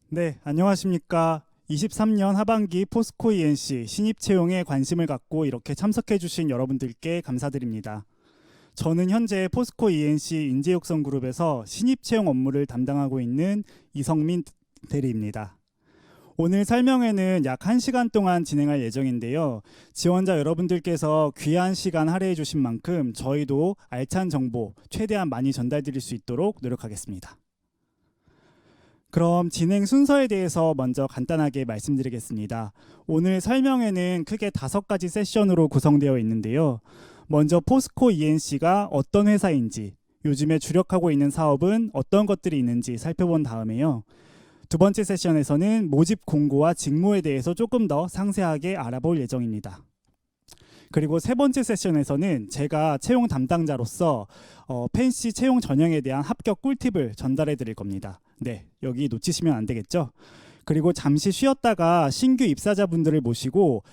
네, 안녕하십니까. 23년 하반기 포스코 ENC 신입 채용에 관심을 갖고 이렇게 참석해 주신 여러분들께 감사드립니다. 저는 현재 포스코 ENC 인재육성 그룹에서 신입 채용 업무를 담당하고 있는 이성민 대리입니다. 오늘 설명회는 약 1시간 동안 진행할 예정인데요. 지원자 여러분들께서 귀한 시간 할애해 주신 만큼 저희도 알찬 정보 최대한 많이 전달드릴 수 있도록 노력하겠습니다. 그럼 진행 순서에 대해서 먼저 간단하게 말씀드리겠습니다. 오늘 설명회는 크게 5가지 세션으로 구성되어 있는데요. 먼저 포스코 ENC가 어떤 회사인지, 요즘에 주력하고 있는 사업은 어떤 것들이 있는지 살펴본 다음에요. 두 번째 세션에서는 모집 공고와 직무에 대해서 조금 더 상세하게 알아볼 예정입니다. 그리고 세 번째 세션에서는 제가 채용 담당자로서 펜시 채용 전형에 대한 합격 꿀팁을 전달해 드릴 겁니다. 네, 여기 놓치시면 안 되겠죠? 그리고 잠시 쉬었다가 신규 입사자분들을 모시고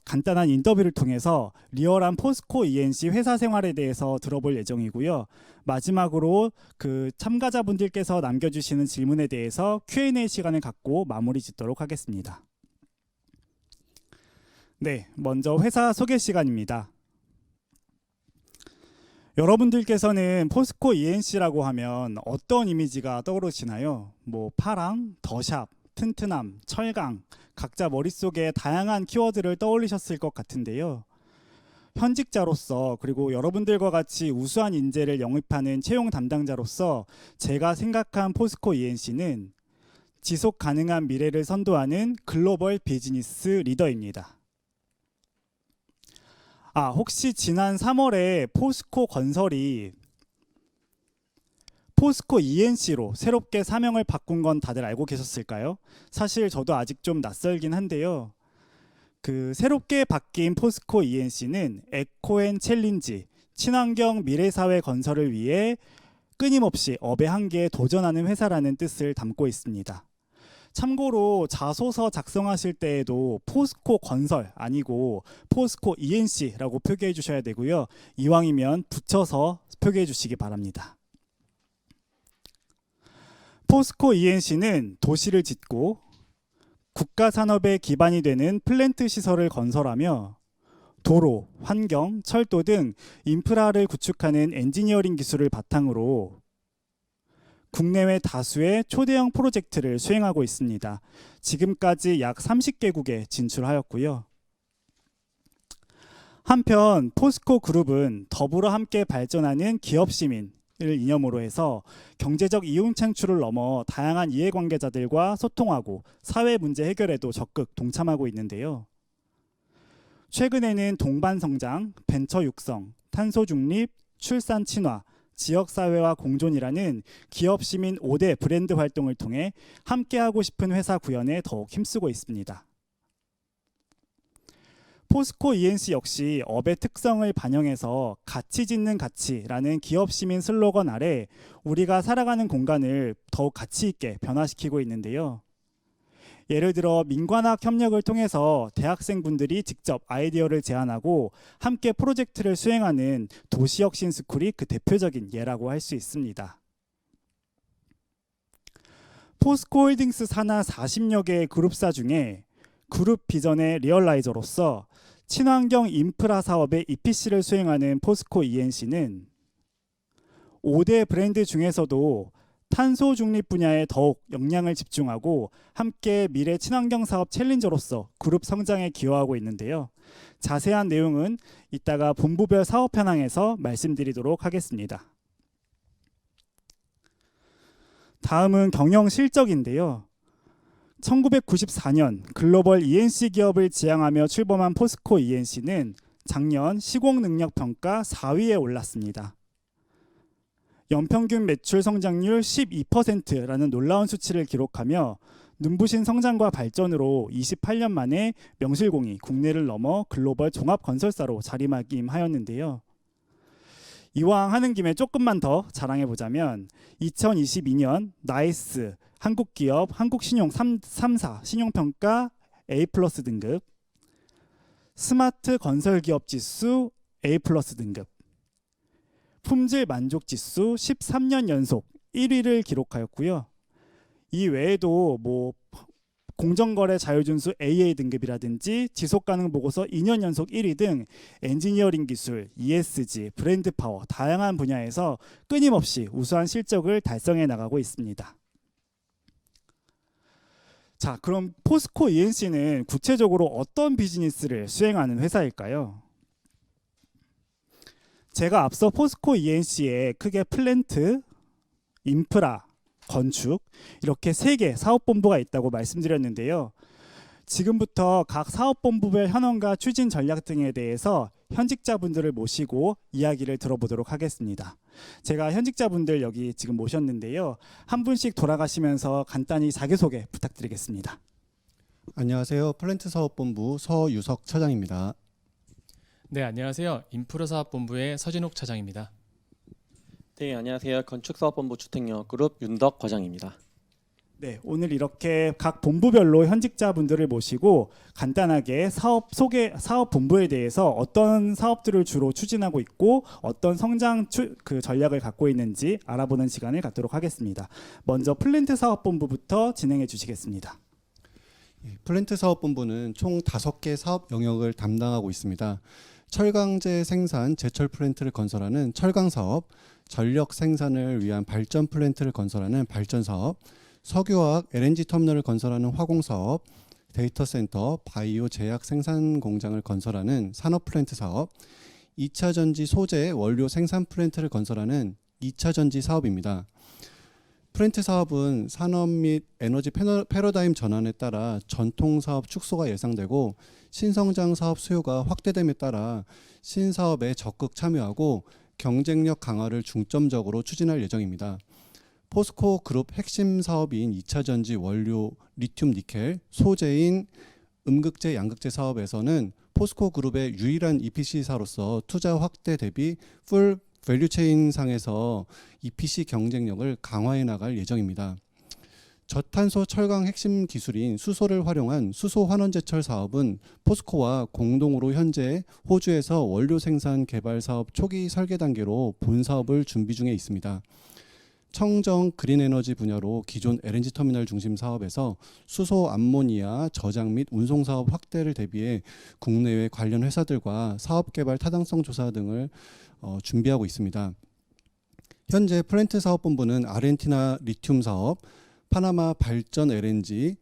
간단한 인터뷰를 통해서 리얼한 포스코 ENC 회사 생활에 대해서 들어볼 예정이고요. 마지막으로 그 참가자분들께서 남겨주시는 질문에 대해서 Q&A 시간을 갖고 마무리 짓도록 하겠습니다. 네, 먼저 회사 소개 시간입니다. 여러분들께서는 포스코 ENC라고 하면 어떤 이미지가 떠오르시나요? 뭐 파랑, 더샵, 튼튼함, 철강, 각자 머릿속에 다양한 키워드를 떠올리셨을 것 같은데요. 현직자로서 그리고 여러분들과 같이 우수한 인재를 영입하는 채용 담당자로서 제가 생각한 포스코 ENC는 지속 가능한 미래를 선도하는 글로벌 비즈니스 리더입니다. 혹시 지난 3월에 포스코 건설이 포스코 ENC로 새롭게 사명을 바꾼 건 다들 알고 계셨을까요? 사실 저도 아직 좀 낯설긴 한데요. 그 새롭게 바뀐 포스코 ENC는 에코 앤 챌린지, 친환경 미래사회 건설을 위해 끊임없이 업의 한계에 도전하는 회사라는 뜻을 담고 있습니다. 참고로 자소서 작성하실 때에도 포스코 건설 아니고 포스코 ENC라고 표기해 주셔야 되고요. 이왕이면 붙여서 표기해 주시기 바랍니다. 포스코 ENC는 도시를 짓고 국가 산업의 기반이 되는 플랜트 시설을 건설하며 도로, 환경, 철도 등 인프라를 구축하는 엔지니어링 기술을 바탕으로 국내외 다수의 초대형 프로젝트를 수행하고 있습니다. 지금까지 약 30개국에 진출하였고요. 한편 포스코 그룹은 더불어 함께 발전하는 기업 시민을 이념으로 해서 경제적 이윤 창출을 넘어 다양한 이해관계자들과 소통하고 사회 문제 해결에도 적극 동참하고 있는데요. 최근에는 동반 성장, 벤처 육성, 탄소 중립, 출산 친화, 지역사회와 공존이라는 기업 시민 5대 브랜드 활동을 통해 함께하고 싶은 회사 구현에 더욱 힘쓰고 있습니다. 포스코 ENC 역시 업의 특성을 반영해서 가치 짓는 가치라는 기업 시민 슬로건 아래 우리가 살아가는 공간을 더욱 가치 있게 변화시키고 있는데요. 예를 들어 민관학 협력을 통해서 대학생분들이 직접 아이디어를 제안하고 함께 프로젝트를 수행하는 도시혁신스쿨이 그 대표적인 예라고 할 수 있습니다. 포스코홀딩스 산하 40여 개의 그룹사 중에 그룹 비전의 리얼라이저로서 친환경 인프라 사업의 EPC를 수행하는 포스코 ENC는 5대 브랜드 중에서도 탄소 중립 분야에 더욱 역량을 집중하고 함께 미래 친환경 사업 챌린저로서 그룹 성장에 기여하고 있는데요. 자세한 내용은 이따가 본부별 사업 현황에서 말씀드리도록 하겠습니다. 다음은 경영 실적인데요. 1994년 글로벌 ENC 기업을 지향하며 출범한 포스코 ENC는 작년 시공능력평가 4위에 올랐습니다. 연평균 매출 성장률 12%라는 놀라운 수치를 기록하며 눈부신 성장과 발전으로 28년 만에 명실공히 국내를 넘어 글로벌 종합건설사로 자리매김하였는데요. 이왕 하는 김에 조금만 더 자랑해보자면 2022년 나이스 한국기업 한국신용 3사 신용평가 A+ 등급, 스마트 건설기업 지수 A+ 등급, 품질 만족 지수 13년 연속 1위를 기록하였고요. 이 외에도 뭐 공정거래 자율준수 AA 등급이라든지 지속가능 보고서 2년 연속 1위 등 엔지니어링 기술, ESG, 브랜드 파워 다양한 분야에서 끊임없이 우수한 실적을 달성해 나가고 있습니다. 자, 그럼 포스코 ENC는 구체적으로 어떤 비즈니스를 수행하는 회사일까요? 제가 앞서 포스코 ENC에 크게 플랜트, 인프라, 건축 이렇게 3개 사업본부가 있다고 말씀드렸는데요. 지금부터 각 사업본부별 현황과 추진 전략 등에 대해서 현직자분들을 모시고 이야기를 들어보도록 하겠습니다. 제가 현직자분들 여기 지금 모셨는데요. 한 분씩 돌아가시면서 간단히 자기소개 부탁드리겠습니다. 안녕하세요. 플랜트 사업본부 서유석 차장입니다. 네, 안녕하세요. 인프라사업본부의 서진욱 차장입니다. 네, 안녕하세요. 건축사업본부 주택영업그룹 윤덕 과장입니다. 네, 오늘 이렇게 각 본부별로 현직자분들을 모시고 간단하게 사업 본부에 대해서 어떤 사업들을 주로 추진하고 있고 어떤 성장 전략을 갖고 있는지 알아보는 시간을 갖도록 하겠습니다. 먼저 플랜트 사업본부부터 진행해 주시겠습니다. 플랜트 사업본부는 총 5개 사업 영역을 담당하고 있습니다. 철강제 생산 제철 플랜트를 건설하는 철강 사업, 전력 생산을 위한 발전 플랜트를 건설하는 발전 사업, 석유화학 LNG 터미널을 건설하는 화공 사업, 데이터 센터, 바이오 제약 생산 공장을 건설하는 산업 플랜트 사업, 2차 전지 소재 원료 생산 플랜트를 건설하는 2차 전지 사업입니다. 플랜트 사업은 산업 및 에너지 패러다임 전환에 따라 전통 사업 축소가 예상되고 신성장 사업 수요가 확대됨에 따라 신사업에 적극 참여하고 경쟁력 강화를 중점적으로 추진할 예정입니다. 포스코 그룹 핵심 사업인 2차 전지 원료 리튬 니켈, 소재인 음극재 양극재 사업에서는 포스코 그룹의 유일한 EPC사로서 투자 확대 대비 풀 밸류체인 상에서 EPC 경쟁력을 강화해 나갈 예정입니다. 저탄소 철강 핵심 기술인 수소를 활용한 수소 환원제철 사업은 포스코와 공동으로 현재 호주에서 원료 생산 개발 사업 초기 설계 단계로 본 사업을 준비 중에 있습니다. 청정 그린에너지 분야로 기존 LNG 터미널 중심 사업에서 수소 암모니아 저장 및 운송 사업 확대를 대비해 국내외 관련 회사들과 사업 개발 타당성 조사 등을 준비하고 있습니다. 현재 플랜트 사업본부는 아르헨티나 리튬 사업, 파나마 발전 LNG,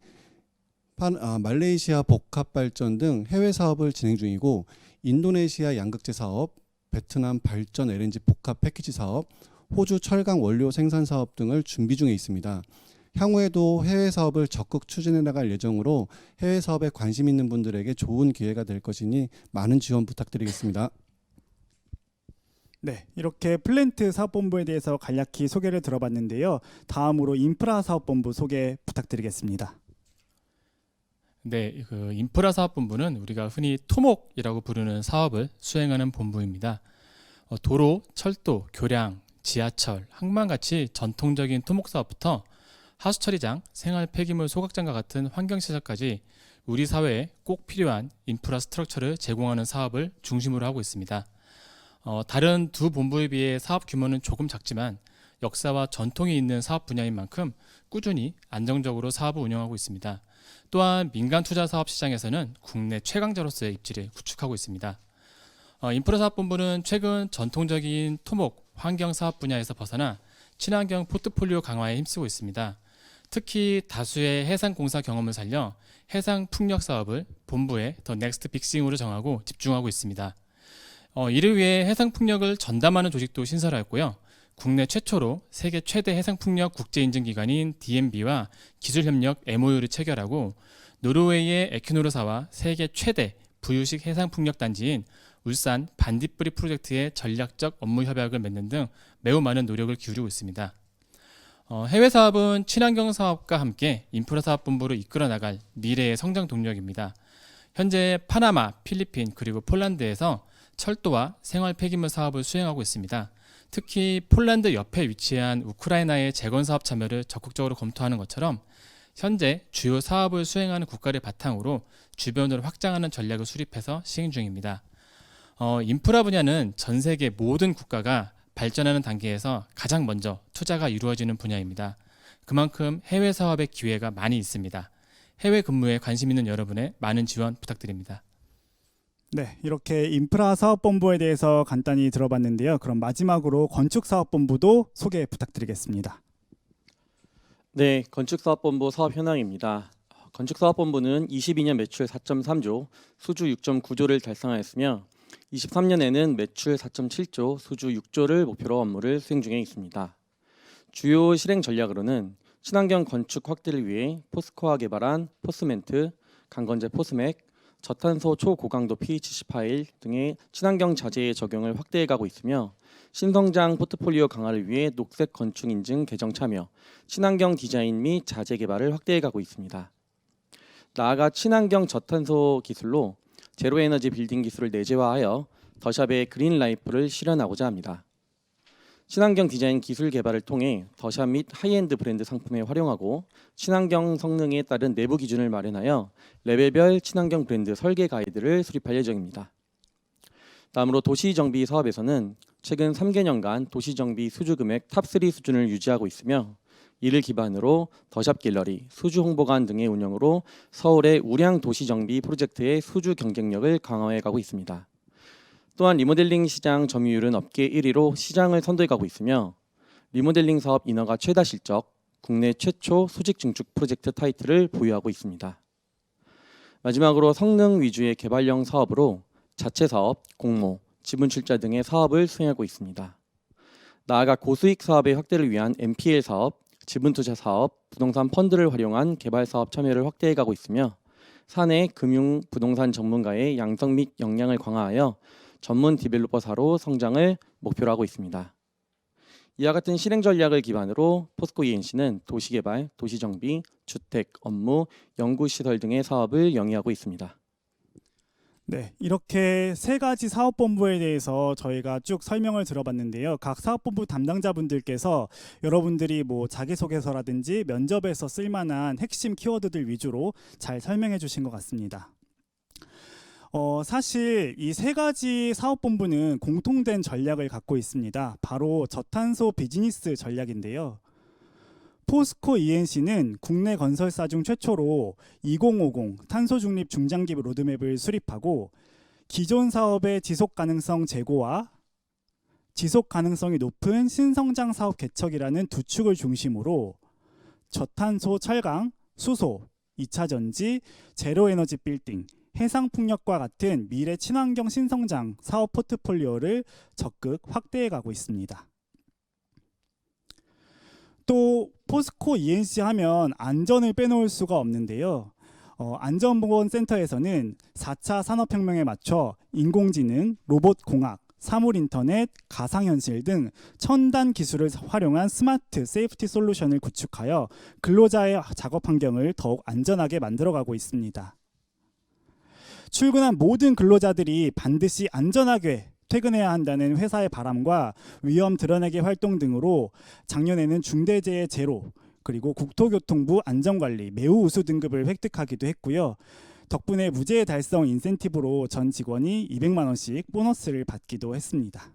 말레이시아 복합 발전 등 해외 사업을 진행 중이고 인도네시아 양극재 사업, 베트남 발전 LNG 복합 패키지 사업, 호주 철강 원료 생산 사업 등을 준비 중에 있습니다. 향후에도 해외 사업을 적극 추진해 나갈 예정으로 해외 사업에 관심 있는 분들에게 좋은 기회가 될 것이니 많은 지원 부탁드리겠습니다. 네, 이렇게 플랜트 사업본부에 대해서 간략히 소개를 들어봤는데요. 다음으로 인프라 사업본부 소개 부탁드리겠습니다. 네, 그 인프라사업본부는 우리가 흔히 토목이라고 부르는 사업을 수행하는 본부입니다. 도로, 철도, 교량, 지하철, 항만 같이 전통적인 토목 사업부터 하수처리장, 생활 폐기물 소각장과 같은 환경시설까지 우리 사회에 꼭 필요한 인프라 스트럭처를 제공하는 사업을 중심으로 하고 있습니다. 다른 두 본부에 비해 사업 규모는 조금 작지만 역사와 전통이 있는 사업 분야인 만큼 꾸준히 안정적으로 사업을 운영하고 있습니다. 또한 민간 투자 사업 시장에서는 국내 최강자로서의 입지를 구축하고 있습니다. 인프라사업본부는 최근 전통적인 토목, 환경 사업 분야에서 벗어나 친환경 포트폴리오 강화에 힘쓰고 있습니다. 특히 다수의 해상 공사 경험을 살려 해상 풍력 사업을 본부의 더 넥스트 빅싱으로 정하고 집중하고 있습니다. 이를 위해 해상풍력을 전담하는 조직도 신설하였고요. 국내 최초로 세계 최대 해상풍력 국제인증기관인 DNB와 기술협력 MOU를 체결하고 노르웨이의 에퀴노르사와 세계 최대 부유식 해상풍력 단지인 울산 반딧불이 프로젝트의 전략적 업무 협약을 맺는 등 매우 많은 노력을 기울이고 있습니다. 해외 사업은 친환경 사업과 함께 인프라 사업본부를 이끌어 나갈 미래의 성장 동력입니다. 현재 파나마, 필리핀 그리고 폴란드에서 철도와 생활 폐기물 사업을 수행하고 있습니다. 특히 폴란드 옆에 위치한 우크라이나의 재건 사업 참여를 적극적으로 검토하는 것처럼 현재 주요 사업을 수행하는 국가를 바탕으로 주변으로 확장하는 전략을 수립해서 시행 중입니다. 인프라 분야는 전 세계 모든 국가가 발전하는 단계에서 가장 먼저 투자가 이루어지는 분야입니다. 그만큼 해외 사업의 기회가 많이 있습니다. 해외 근무에 관심 있는 여러분의 많은 지원 부탁드립니다. 네, 이렇게 인프라사업본부에 대해서 간단히 들어봤는데요. 그럼 마지막으로 건축사업본부도 소개 부탁드리겠습니다. 네, 건축사업본부 사업 현황입니다. 건축사업본부는 22년 매출 4.3조, 수주 6.9조를 달성하였으며 23년에는 매출 4.7조, 수주 6조를 목표로 업무를 수행 중에 있습니다. 주요 실행 전략으로는 친환경 건축 확대를 위해 포스코가 개발한 포스멘트, 강건제 포스맥, 저탄소 초고강도 pH 파일 등의 친환경 자재의 적용을 확대해가고 있으며 신성장 포트폴리오 강화를 위해 녹색 건축 인증 개정 참여, 친환경 디자인 및 자재 개발을 확대해가고 있습니다. 나아가 친환경 저탄소 기술로 제로에너지 빌딩 기술을 내재화하여 더샵의 그린 라이프를 실현하고자 합니다. 친환경 디자인 기술 개발을 통해 더샵 및 하이엔드 브랜드 상품에 활용하고 친환경 성능에 따른 내부 기준을 마련하여 레벨별 친환경 브랜드 설계 가이드를 수립할 예정입니다. 다음으로 도시정비 사업에서는 최근 3개년간 도시정비 수주 금액 탑3 수준을 유지하고 있으며 이를 기반으로 더샵 갤러리, 수주 홍보관 등의 운영으로 서울의 우량 도시정비 프로젝트의 수주 경쟁력을 강화해 가고 있습니다. 또한 리모델링 시장 점유율은 업계 1위로 시장을 선도해 가고 있으며 리모델링 사업 인허가 최다 실적, 국내 최초 수직 증축 프로젝트 타이틀을 보유하고 있습니다. 마지막으로 성능 위주의 개발형 사업으로 자체 사업, 공모, 지분 출자 등의 사업을 수행하고 있습니다. 나아가 고수익 사업의 확대를 위한 NPL 사업, 지분 투자 사업, 부동산 펀드를 활용한 개발 사업 참여를 확대해 가고 있으며 사내 금융 부동산 전문가의 양성 및 역량을 강화하여 전문 디벨로퍼사로 성장을 목표로 하고 있습니다. 이와 같은 실행 전략을 기반으로 포스코 ENC는 도시개발, 도시정비, 주택, 업무, 연구시설 등의 사업을 영위하고 있습니다. 네, 이렇게 세 가지 사업본부에 대해서 저희가 쭉 설명을 들어봤는데요. 각 사업본부 담당자분들께서 여러분들이 뭐 자기소개서라든지 면접에서 쓸만한 핵심 키워드들 위주로 잘 설명해 주신 것 같습니다. 사실 이 세 가지 사업본부는 공통된 전략을 갖고 있습니다. 바로 저탄소 비즈니스 전략인데요. 포스코 ENC는 국내 건설사 중 최초로 2050 탄소 중립 중장기 로드맵을 수립하고 기존 사업의 지속 가능성 제고와 지속 가능성이 높은 신성장 사업 개척이라는 두 축을 중심으로 저탄소 철강, 수소, 2차 전지, 제로 에너지 빌딩, 해상 풍력과 같은 미래 친환경 신성장 사업 포트폴리오를 적극 확대해 가고 있습니다. 또 포스코 ENC 하면 안전을 빼놓을 수가 없는데요. 안전보건센터에서는 4차 산업혁명에 맞춰 인공지능, 로봇공학, 사물인터넷, 가상현실 등 첨단 기술을 활용한 스마트 세이프티 솔루션을 구축하여 근로자의 작업 환경을 더욱 안전하게 만들어가고 있습니다. 출근한 모든 근로자들이 반드시 안전하게 퇴근해야 한다는 회사의 바람과 위험 드러내기 활동 등으로 작년에는 중대재해 제로 그리고 국토교통부 안전관리 매우 우수 등급을 획득하기도 했고요. 덕분에 무죄 달성 인센티브로 전 직원이 200만 원씩 보너스를 받기도 했습니다.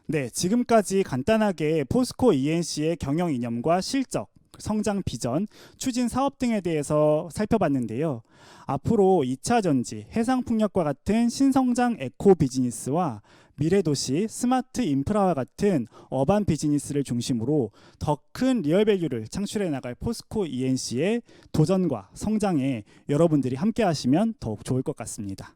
네, 지금까지 간단하게 포스코 ENC의 경영 이념과 실적, 성장 비전, 추진 사업 등에 대해서 살펴봤는데요. 앞으로 2차 전지, 해상 풍력과 같은 신성장 에코 비즈니스와 미래도시, 스마트 인프라와 같은 어반 비즈니스를 중심으로 더 큰 리얼밸류를 창출해 나갈 포스코 ENC의 도전과 성장에 여러분들이 함께 하시면 더욱 좋을 것 같습니다.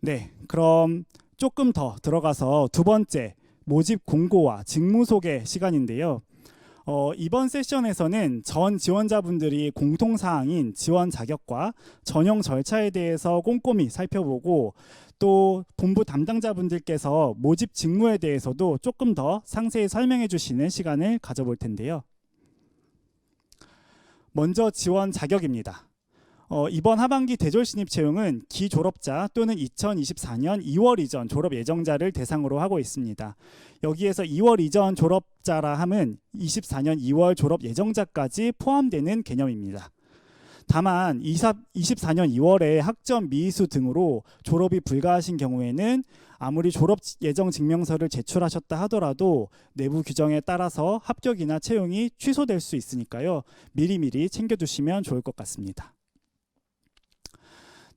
네, 그럼 조금 더 들어가서 두 번째 모집 공고와 직무 소개 시간인데요. 이번 세션에서는 전 지원자분들이 공통사항인 지원 자격과 전형 절차에 대해서 꼼꼼히 살펴보고 또 본부 담당자분들께서 모집 직무에 대해서도 조금 더 상세히 설명해 주시는 시간을 가져볼 텐데요. 먼저 지원 자격입니다. 이번 하반기 대졸 신입 채용은 기졸업자 또는 2024년 2월 이전 졸업 예정자를 대상으로 하고 있습니다. 여기에서 2월 이전 졸업자라 함은 24년 2월 졸업 예정자까지 포함되는 개념입니다. 다만 24년 2월에 학점 미이수 등으로 졸업이 불가하신 경우에는 아무리 졸업 예정 증명서를 제출하셨다 하더라도 내부 규정에 따라서 합격이나 채용이 취소될 수 있으니까요. 미리미리 챙겨두시면 좋을 것 같습니다.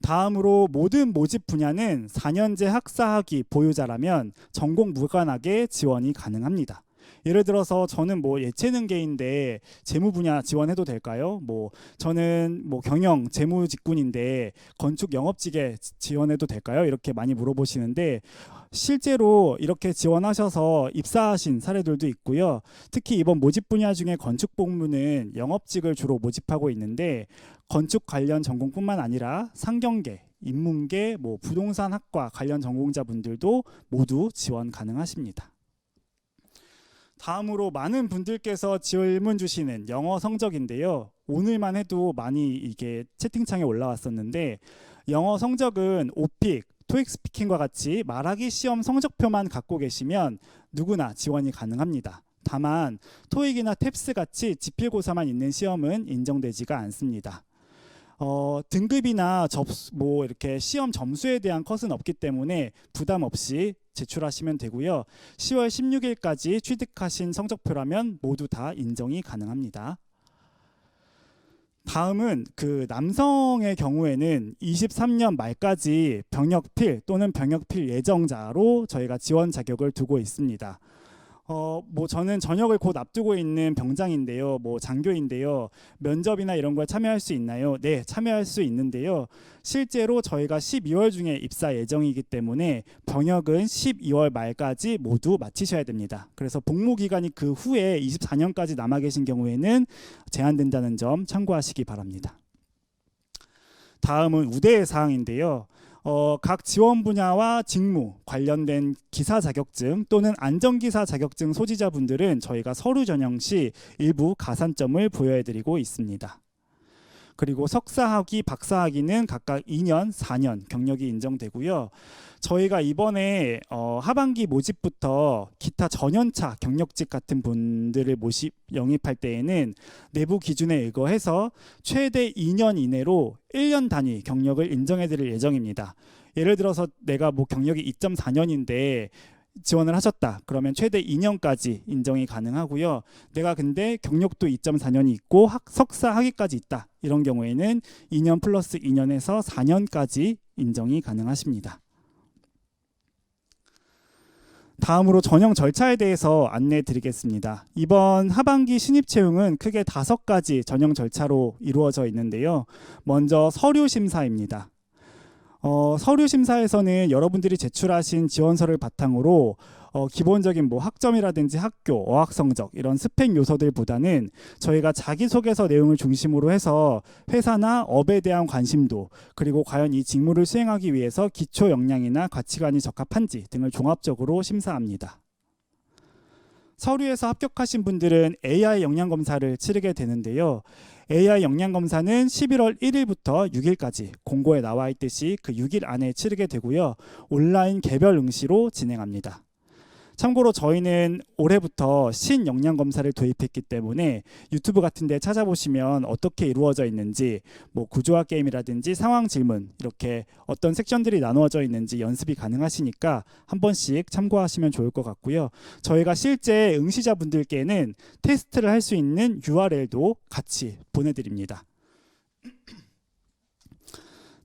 다음으로 모든 모집 분야는 4년제 학사학위 보유자라면 전공 무관하게 지원이 가능합니다. 예를 들어서 저는 뭐 예체능계인데 재무 분야 지원해도 될까요? 뭐 저는 뭐 경영 재무 직군인데 건축 영업직에 지원해도 될까요? 이렇게 많이 물어보시는데 실제로 이렇게 지원하셔서 입사하신 사례들도 있고요. 특히 이번 모집 분야 중에 건축 본부는 영업직을 주로 모집하고 있는데 건축 관련 전공뿐만 아니라 상경계, 인문계, 뭐 부동산학과 관련 전공자분들도 모두 지원 가능하십니다. 다음으로 많은 분들께서 질문 주시는 영어 성적인데요. 오늘만 해도 많이 이게 채팅창에 올라왔었는데 영어 성적은 오픽, 토익 스피킹과 같이 말하기 시험 성적표만 갖고 계시면 누구나 지원이 가능합니다. 다만 토익이나 탭스 같이 지필고사만 있는 시험은 인정되지가 않습니다. 등급이나 뭐 이렇게 시험 점수에 대한 컷은 없기 때문에 부담 없이 제출하시면 되고요. 10월 16일까지 취득하신 성적표라면 모두 다 인정이 가능합니다. 다음은 그 남성의 경우에는 23년 말까지 병역필 또는 병역필 예정자로 저희가 지원 자격을 두고 있습니다. 뭐 저는 전역을 곧 앞두고 있는 병장인데요. 뭐 장교인데요. 면접이나 이런 걸 참여할 수 있나요? 네, 참여할 수 있는데요. 실제로 저희가 12월 중에 입사 예정이기 때문에 병역은 12월 말까지 모두 마치셔야 됩니다. 그래서 복무 기간이 그 후에 24년까지 남아 계신 경우에는 제한된다는 점 참고하시기 바랍니다. 다음은 우대 사항인데요. 각 지원 분야와 직무 관련된 기사 자격증 또는 안전기사 자격증 소지자분들은 저희가 서류 전형 시 일부 가산점을 부여해드리고 있습니다. 그리고 석사학위, 박사학위는 각각 2년, 4년 경력이 인정되고요. 저희가 이번에 하반기 모집부터 기타 전연차 경력직 같은 분들을 영입할 때에는 내부 기준에 의거해서 최대 2년 이내로 1년 단위 경력을 인정해드릴 예정입니다. 예를 들어서 내가 뭐 경력이 2.4년인데 지원을 하셨다. 그러면 최대 2년까지 인정이 가능하고요. 내가 근데 경력도 2.4년이 있고 석사 학위까지 있다. 이런 경우에는 2년 플러스 2년에서 4년까지 인정이 가능하십니다. 다음으로 전형 절차에 대해서 안내해 드리겠습니다. 이번 하반기 신입 채용은 크게 5가지 전형 절차로 이루어져 있는데요. 먼저 서류 심사입니다. 서류 심사에서는 여러분들이 제출하신 지원서를 바탕으로 기본적인 뭐 학점이라든지 학교, 어학 성적 이런 스펙 요소들보다는 저희가 자기소개서 내용을 중심으로 해서 회사나 업에 대한 관심도 그리고 과연 이 직무를 수행하기 위해서 기초 역량이나 가치관이 적합한지 등을 종합적으로 심사합니다. 서류에서 합격하신 분들은 AI 역량 검사를 치르게 되는데요. AI 역량 검사는 11월 1일부터 6일까지 공고에 나와 있듯이 그 6일 안에 치르게 되고요. 온라인 개별 응시로 진행합니다. 참고로 저희는 올해부터 신역량 검사를 도입했기 때문에 유튜브 같은 데 찾아보시면 어떻게 이루어져 있는지 뭐 구조화 게임이라든지 상황 질문 이렇게 어떤 섹션들이 나누어져 있는지 연습이 가능하시니까 한 번씩 참고하시면 좋을 것 같고요. 저희가 실제 응시자분들께는 테스트를 할 수 있는 URL도 같이 보내드립니다.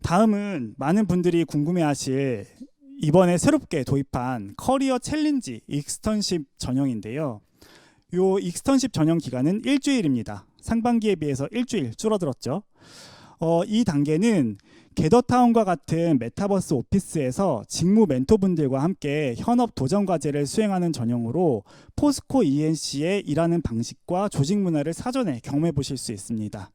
다음은 많은 분들이 궁금해하실 이번에 새롭게 도입한 커리어 챌린지 익스턴십 전형인데요. 요 익스턴십 전형 기간은 일주일입니다. 상반기에 비해서 일주일 줄어들었죠. 이 단계는 게더타운과 같은 메타버스 오피스에서 직무 멘토분들과 함께 현업 도전 과제를 수행하는 전형으로 포스코 ENC의 일하는 방식과 조직 문화를 사전에 경험해 보실 수 있습니다.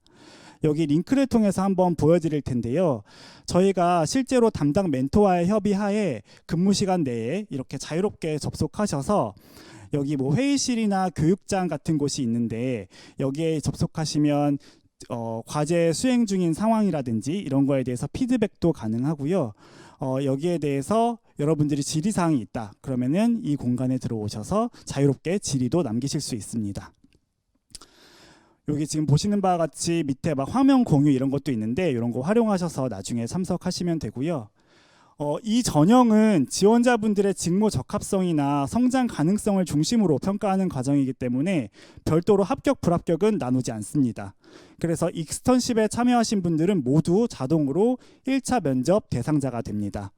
여기 링크를 통해서 한번 보여드릴 텐데요. 저희가 실제로 담당 멘토와의 협의하에 근무 시간 내에 이렇게 자유롭게 접속하셔서 여기 뭐 회의실이나 교육장 같은 곳이 있는데 여기에 접속하시면 과제 수행 중인 상황이라든지 이런 거에 대해서 피드백도 가능하고요. 여기에 대해서 여러분들이 질의사항이 있다. 그러면은 이 공간에 들어오셔서 자유롭게 질의도 남기실 수 있습니다. 여기 지금 보시는 바와 같이 밑에 막 화면 공유 이런 것도 있는데 이런 거 활용하셔서 나중에 참석하시면 되고요. 이 전형은 지원자분들의 직무 적합성이나 성장 가능성을 중심으로 평가하는 과정이기 때문에 별도로 합격, 불합격은 나누지 않습니다. 그래서 익스턴십에 참여하신 분들은 모두 자동으로 1차 면접 대상자가 됩니다.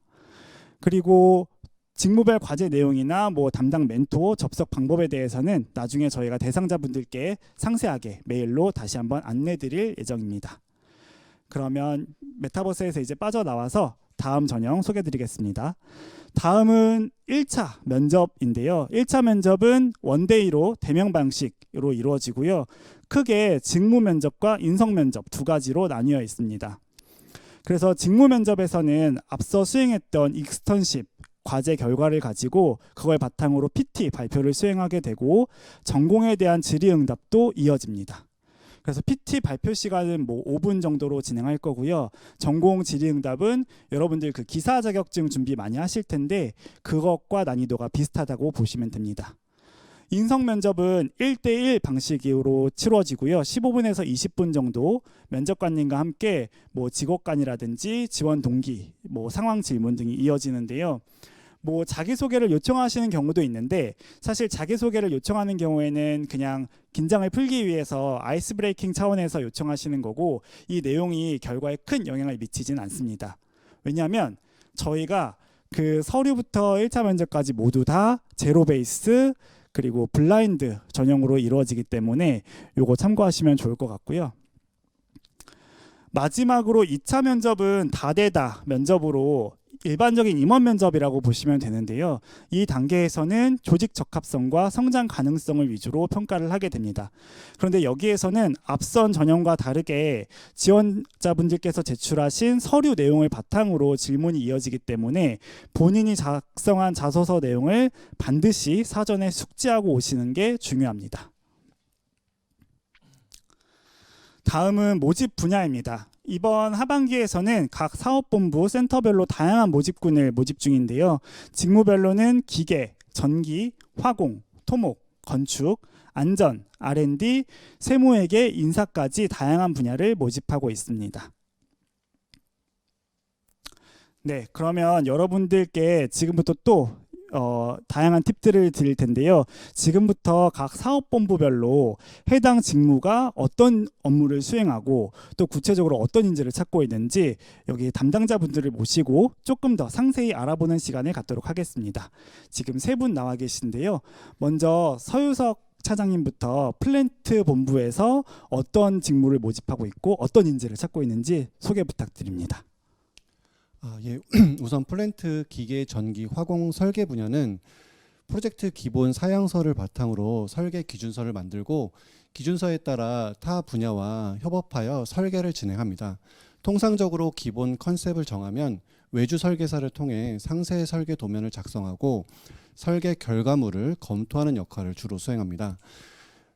그리고 직무별 과제 내용이나 뭐 담당 멘토 접속 방법에 대해서는 나중에 저희가 대상자분들께 상세하게 메일로 다시 한번 안내드릴 예정입니다. 그러면 메타버스에서 이제 빠져나와서 다음 전형 소개드리겠습니다. 다음은 1차 면접인데요. 1차 면접은 원데이로 대면 방식으로 이루어지고요. 크게 직무 면접과 인성 면접 두 가지로 나뉘어 있습니다. 그래서 직무 면접에서는 앞서 수행했던 익스턴십 과제 결과를 가지고 그걸 바탕으로 PT 발표를 수행하게 되고 전공에 대한 질의응답도 이어집니다. 그래서 PT 발표 시간은 뭐 5분 정도로 진행할 거고요. 전공 질의응답은 여러분들 그 기사 자격증 준비 많이 하실 텐데 그것과 난이도가 비슷하다고 보시면 됩니다. 인성 면접은 1대1 방식으로 치러지고요. 15분에서 20분 정도 면접관님과 함께 뭐 직업관이라든지 지원 동기, 뭐 상황 질문 등이 이어지는데요. 뭐 자기소개를 요청하시는 경우도 있는데 사실 자기소개를 요청하는 경우에는 그냥 긴장을 풀기 위해서 아이스 브레이킹 차원에서 요청하시는 거고 이 내용이 결과에 큰 영향을 미치진 않습니다. 왜냐하면 저희가 그 서류부터 1차 면접까지 모두 다 제로 베이스 그리고 블라인드 전형으로 이루어지기 때문에 요거 참고하시면 좋을 것 같고요. 마지막으로 2차 면접은 다대다 면접으로 일반적인 임원 면접이라고 보시면 되는데요. 이 단계에서는 조직 적합성과 성장 가능성을 위주로 평가를 하게 됩니다. 그런데 여기에서는 앞선 전형과 다르게 지원자분들께서 제출하신 서류 내용을 바탕으로 질문이 이어지기 때문에 본인이 작성한 자소서 내용을 반드시 사전에 숙지하고 오시는 게 중요합니다. 다음은 모집 분야입니다. 이번 하반기에서는 각 사업본부 센터별로 다양한 모집군을 모집 중인데요. 직무별로는 기계, 전기, 화공, 토목, 건축, 안전, R&D, 세무회계, 인사까지 다양한 분야를 모집하고 있습니다. 네, 그러면 여러분들께 지금부터 또 다양한 팁들을 드릴 텐데요. 지금부터 각 사업본부별로 해당 직무가 어떤 업무를 수행하고 또 구체적으로 어떤 인재를 찾고 있는지 여기 담당자분들을 모시고 조금 더 상세히 알아보는 시간을 갖도록 하겠습니다. 지금 세 분 나와 계신데요. 먼저 서유석 차장님부터 플랜트 본부에서 어떤 직무를 모집하고 있고 어떤 인재를 찾고 있는지 소개 부탁드립니다. 예. 우선 플랜트 기계, 전기, 화공, 설계 분야는 프로젝트 기본 사양서를 바탕으로 설계 기준서를 만들고 기준서에 따라 타 분야와 협업하여 설계를 진행합니다. 통상적으로 기본 컨셉을 정하면 외주 설계사를 통해 상세 설계 도면을 작성하고 설계 결과물을 검토하는 역할을 주로 수행합니다.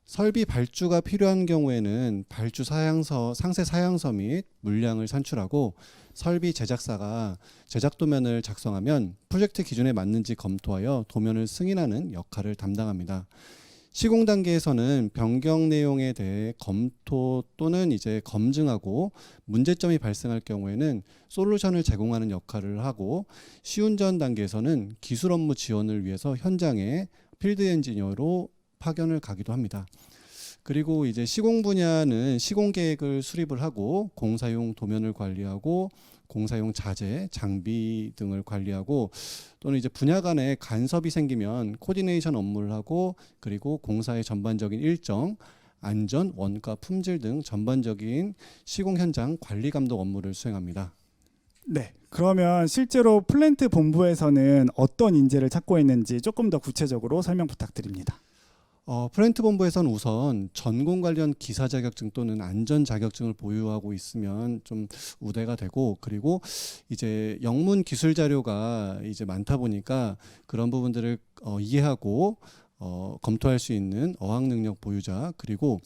설비 발주가 필요한 경우에는 발주 사양서, 상세 사양서 및 물량을 산출하고 설비 제작사가 제작 도면을 작성하면 프로젝트 기준에 맞는지 검토하여 도면을 승인하는 역할을 담당합니다. 시공 단계에서는 변경 내용에 대해 검토 또는 이제 검증하고 문제점이 발생할 경우에는 솔루션을 제공하는 역할을 하고 시운전 단계에서는 기술 업무 지원을 위해서 현장에 필드 엔지니어로 파견을 가기도 합니다. 그리고 이제 시공 분야는 시공 계획을 수립을 하고 공사용 도면을 관리하고 공사용 자재, 장비 등을 관리하고 또는 이제 분야 간에 간섭이 생기면 코디네이션 업무를 하고 그리고 공사의 전반적인 일정, 안전, 원가, 품질 등 전반적인 시공 현장 관리 감독 업무를 수행합니다. 네, 그러면 실제로 플랜트 본부에서는 어떤 인재를 찾고 있는지 조금 더 구체적으로 설명 부탁드립니다. 플랜트 본부에서는 우선 전공 관련 기사 자격증 또는 안전 자격증을 보유하고 있으면 좀 우대가 되고 그리고 이제 영문 기술 자료가 이제 많다 보니까 그런 부분들을 이해하고 검토할 수 있는 어학 능력 보유자 그리고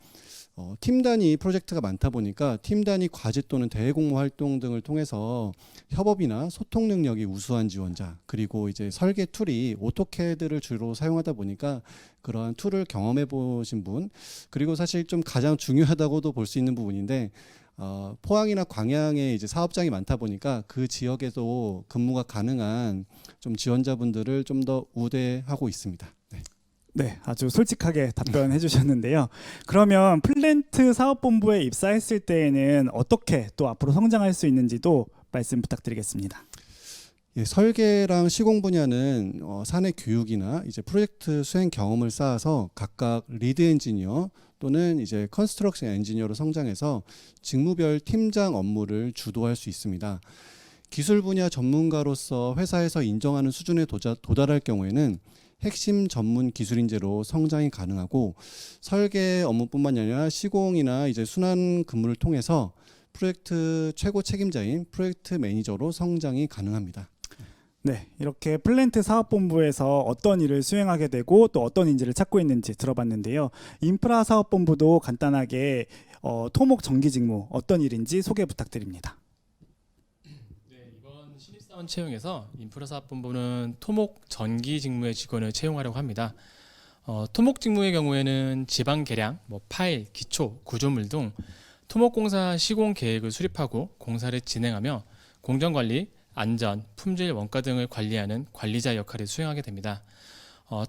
팀 단위 프로젝트가 많다 보니까 팀 단위 과제 또는 대회 공모 활동 등을 통해서 협업이나 소통 능력이 우수한 지원자, 그리고 이제 설계 툴이 오토캐드를 주로 사용하다 보니까 그러한 툴을 경험해 보신 분, 그리고 사실 좀 가장 중요하다고도 볼 수 있는 부분인데 포항이나 광양에 이제 사업장이 많다 보니까 그 지역에도 근무가 가능한 좀 지원자분들을 좀 더 우대하고 있습니다. 네. 네, 아주 솔직하게 답변해 주셨는데요. 그러면 플랜트 사업본부에 입사했을 때에는 어떻게 또 앞으로 성장할 수 있는지도 말씀 부탁드리겠습니다. 예, 설계랑 시공 분야는 사내 교육이나 이제 프로젝트 수행 경험을 쌓아서 각각 리드 엔지니어 또는 이제 컨스트럭션 엔지니어로 성장해서 직무별 팀장 업무를 주도할 수 있습니다. 기술 분야 전문가로서 회사에서 인정하는 수준에 도달할 경우에는 핵심 전문 기술 인재로 성장이 가능하고, 설계 업무뿐만 아니라 시공이나 이제 순환 근무를 통해서 프로젝트 최고 책임자인 프로젝트 매니저로 성장이 가능합니다. 네, 이렇게 플랜트 사업본부에서 어떤 일을 수행하게 되고 또 어떤 인재를 찾고 있는지 들어봤는데요. 인프라 사업본부도 간단하게 토목 정기 직무 어떤 일인지 소개 부탁드립니다. 네, 이번 신입사원 채용에서 인프라사업본부는 토목 전기 직무의 직원을 채용하려고 합니다. 토목 직무의 경우에는 지방 계량, 파일, 기초, 구조물 등 토목공사 시공 계획을 수립하고 공사를 진행하며 공정관리, 안전, 품질, 원가 등을 관리하는 관리자 역할을 수행하게 됩니다.